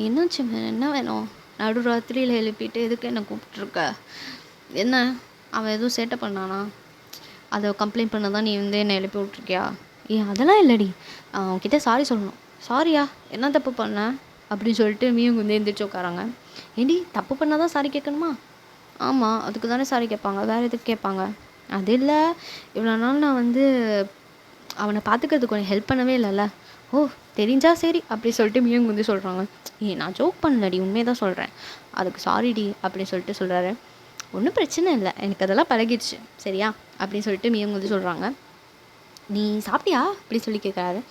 என்னாச்சு என்ன வேணும், நடுராத்திரியில் எழுப்பிட்டு எதுக்கு என்ன கூப்பிட்ருக்க, என்ன அவன் எதுவும் சேட்டை பண்ணானா, அதை கம்ப்ளைண்ட் பண்ண தான் நீ வந்து என்னை எழுப்பி விட்ருக்கியா? அதெல்லாம் இல்லைடி, அவன்கிட்ட சாரி சொல்லணும். சாரியா என்ன தப்பு பண்ண அப்படின்னு சொல்லிட்டு மீன் வந்து எந்திரிச்சு உட்காராங்க. ஏண்டி தப்பு பண்ணால் தான் சாரி கேட்கணுமா? ஆமாம் அதுக்கு தானே சாரி கேட்பாங்க, வேறு எதுக்கு கேட்பாங்க? அது இல்லை இவ்வளோ நாள் நான் வந்து அவனை பார்த்துக்கிறதுக்கு கொஞ்சம் ஹெல்ப் பண்ணவே இல்லைல்ல. ஓ தெரிஞ்சா சரி அப்படி சொல்லிட்டு மியங் வந்து சொல்கிறாங்க. நான் ஜோக் பண்ணலடி உண்மையை தான் சொல்கிறேன், அதுக்கு சாரிடி அப்படின்னு சொல்லிட்டு சொல்கிறாரு. ஒன்றும் பிரச்சனை இல்லை, எனக்கு அதெல்லாம் பழகிடுச்சு சரியா அப்படின்னு சொல்லிட்டு மியங் வந்து சொல்கிறாங்க. நீ சாப்பிட்டியா அப்படி சொல்லி கேட்குறாரு.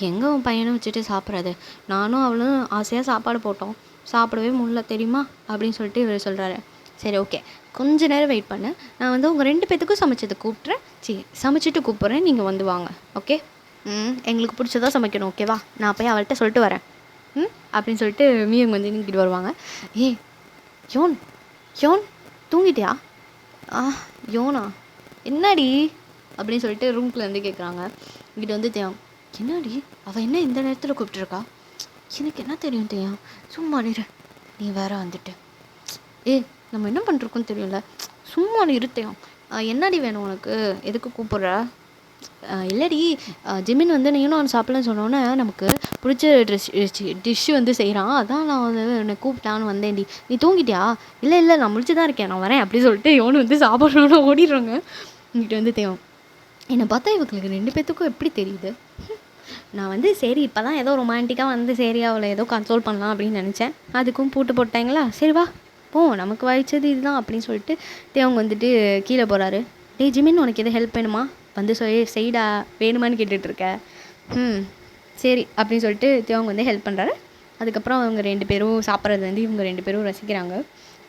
எங்கே உன் பையனை வச்சுட்டு சாப்பிட்றது, நானும் அவளும் ஆசையாக சாப்பாடு போட்டோம், சாப்பிடவே முடியல தெரியுமா அப்படின்னு சொல்லிட்டு இவர் சொல்கிறாரு. சரி ஓகே, கொஞ்ச நேரம் வெயிட் பண்ணு, நான் வந்து உங்கள் 2 பேத்துக்கும் சமைச்சதை கூப்பிட்றேன், சரி சமைச்சிட்டு கூப்பிட்றேன், நீங்கள் வந்து வாங்க. ஓகே, எங்களுக்கு பிடிச்சதா சமைக்கணும், ஓகேவா, நான் போய் அவள்கிட்ட சொல்லிட்டு வரேன் அப்படின்னு சொல்லிட்டு மியோங் வந்து இங்கிட்டு வருவாங்க. ஏய் யோன், யோன் தூங்கிட்டியா? யோனா என்னடி அப்படின்னு சொல்லிட்டு ரூம்குள்ளே வந்து கேட்குறாங்க. இங்கிட்ட வந்து தேவம், என்னடி அவள் என்ன இந்த நேரத்தில் கூப்பிட்டுருக்கா, எனக்கு என்ன தெரியும் தேவம், சும்மா நிறு, நீ வேற வந்துட்டு நம்ம என்ன பண்ணிருக்கோன்னு தெரியல, சும்மா இருத்தையும், என்னடி வேணும் உனக்கு, எதுக்கு கூப்பிட்ற? இல்லடி, ஜிமின் வந்து நீனும் அவன் சாப்பிடலன்னு சொன்னோன்னே நமக்கு பிடிச்ச டிஷ்ஷு வந்து செய்கிறான், அதான் நான் வந்து என்னை கூப்பிட்டான்னு வந்தேன்டி, நீ தூங்கிட்டியா? இல்லை நான் முடிச்சு தான் இருக்கேன், நான் வரேன் அப்படி சொல்லிட்டு இவனு வந்து சாப்பிட்றோன்னு ஓடிடுறாங்க. இங்கிட்ட வந்து தேவம், என்னை பார்த்தா இவங்களுக்கு 2 பேத்துக்கும் எப்படி தெரியுது, நான் வந்து சரி இப்போ தான் ஏதோ ரொமான்டிக்காக வந்து சரி அவளை ஏதோ கன்சோல் பண்ணலாம் அப்படின்னு நினச்சேன், அதுக்கும் பூட்டு போட்டாங்களா, சரி வா போ, நமக்கு வாய்ச்சது இதுதான் அப்படின்னு சொல்லிட்டு தேவங்க வந்துட்டு கீழே போகிறாரு. டேய் ஜிமின், உனக்கு எது ஹெல்ப் வேணுமா, வந்து செய்டா, வேணுமான்னு கேட்டுட்ருக்க. சரி அப்படின்னு சொல்லிட்டு தேவங்க வந்து ஹெல்ப் பண்ணுறாரு. அதுக்கப்புறம் அவங்க 2 பேரும் சாப்பிட்றது வந்து இவங்க 2 பேரும் ரசிக்கிறாங்க.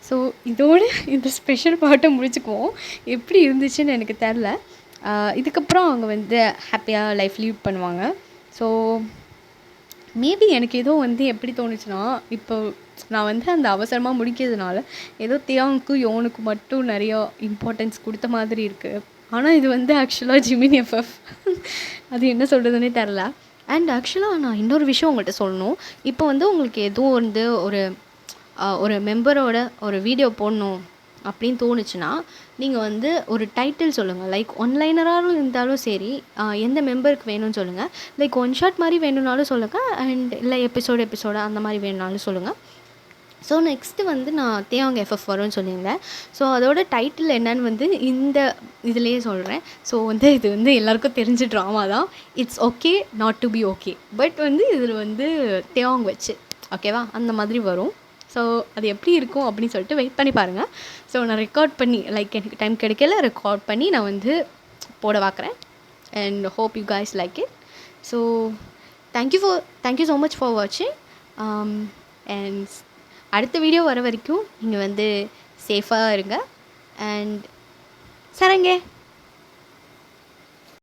ஸோ இதோடு இந்த ஸ்பெஷல் பார்ட்டை முடிச்சுக்குவோம். எப்படி இருந்துச்சுன்னு எனக்கு தெரில. இதுக்கப்புறம் அவங்க வந்து ஹாப்பியாக லைஃப் லீவ் பண்ணுவாங்க. ஸோ மேபி எனக்கு ஏதோ வந்து எப்படி தோணுச்சுன்னா, இப்போ நான் வந்து அந்த அவசரமாக முடிக்கிறதுனால ஏதோ தியாங்க்கும் யோனுக்கு மட்டும் நிறையா இம்பார்ட்டன்ஸ் கொடுத்த மாதிரி இருக்குது. ஆனால் இது வந்து ஆக்சுவலாக ஜிமின் எஃப்எஃப் அது என்ன சொல்கிறதுனே தெரில. அண்ட் ஆக்சுவலாக நான் இன்னொரு விஷயம் உங்கள்கிட்ட சொல்லணும். இப்போ வந்து உங்களுக்கு எதுவும் வந்து ஒரு மெம்பரோட ஒரு வீடியோ போடணும் அப்படின்னு தோணுச்சுன்னா, நீங்கள் வந்து ஒரு டைட்டில் சொல்லுங்கள். லைக் ஒன்லைனராக இருந்தாலும் சரி, எந்த மெம்பருக்கு வேணும்னு சொல்லுங்கள். லைக் ஒன் ஷாட் மாதிரி வேணும்னாலும் சொல்லுங்கள், அண்ட் இல்லை எபிசோடு அந்த மாதிரி வேணும்னாலும் சொல்லுங்கள். ஸோ நெக்ஸ்ட்டு வந்து நான் தேவாங்க எஃப்எஃப் வரும்னு சொல்லியிருந்தேன். ஸோ அதோட டைட்டில் என்னன்னு வந்து இந்த இதுலேயே சொல்கிறேன். ஸோ வந்து இது வந்து எல்லாேருக்கும் தெரிஞ்ச ட்ராமா தான். It's okay not to be okay. But வந்து இதில் வந்து தேவாங் வச்சு ஓகேவா அந்த மாதிரி வரும். ஸோ அது எப்படி இருக்கும் அப்படின்னு சொல்லிட்டு வெயிட் பண்ணி பாருங்கள். ஸோ நான் ரெக்கார்ட் பண்ணி லைக் எனக்கு டைம் கிடைக்கல, ரெக்கார்ட் பண்ணி நான் வந்து போட பார்க்குறேன். And hope you guys like it. So thank you so much for வாட்சிங். அண்ட் அடுத்த வீடியோ வர வரைக்கும் நீங்கள் வந்து சேஃபாக இருங்க. அண்ட் சரங்கே.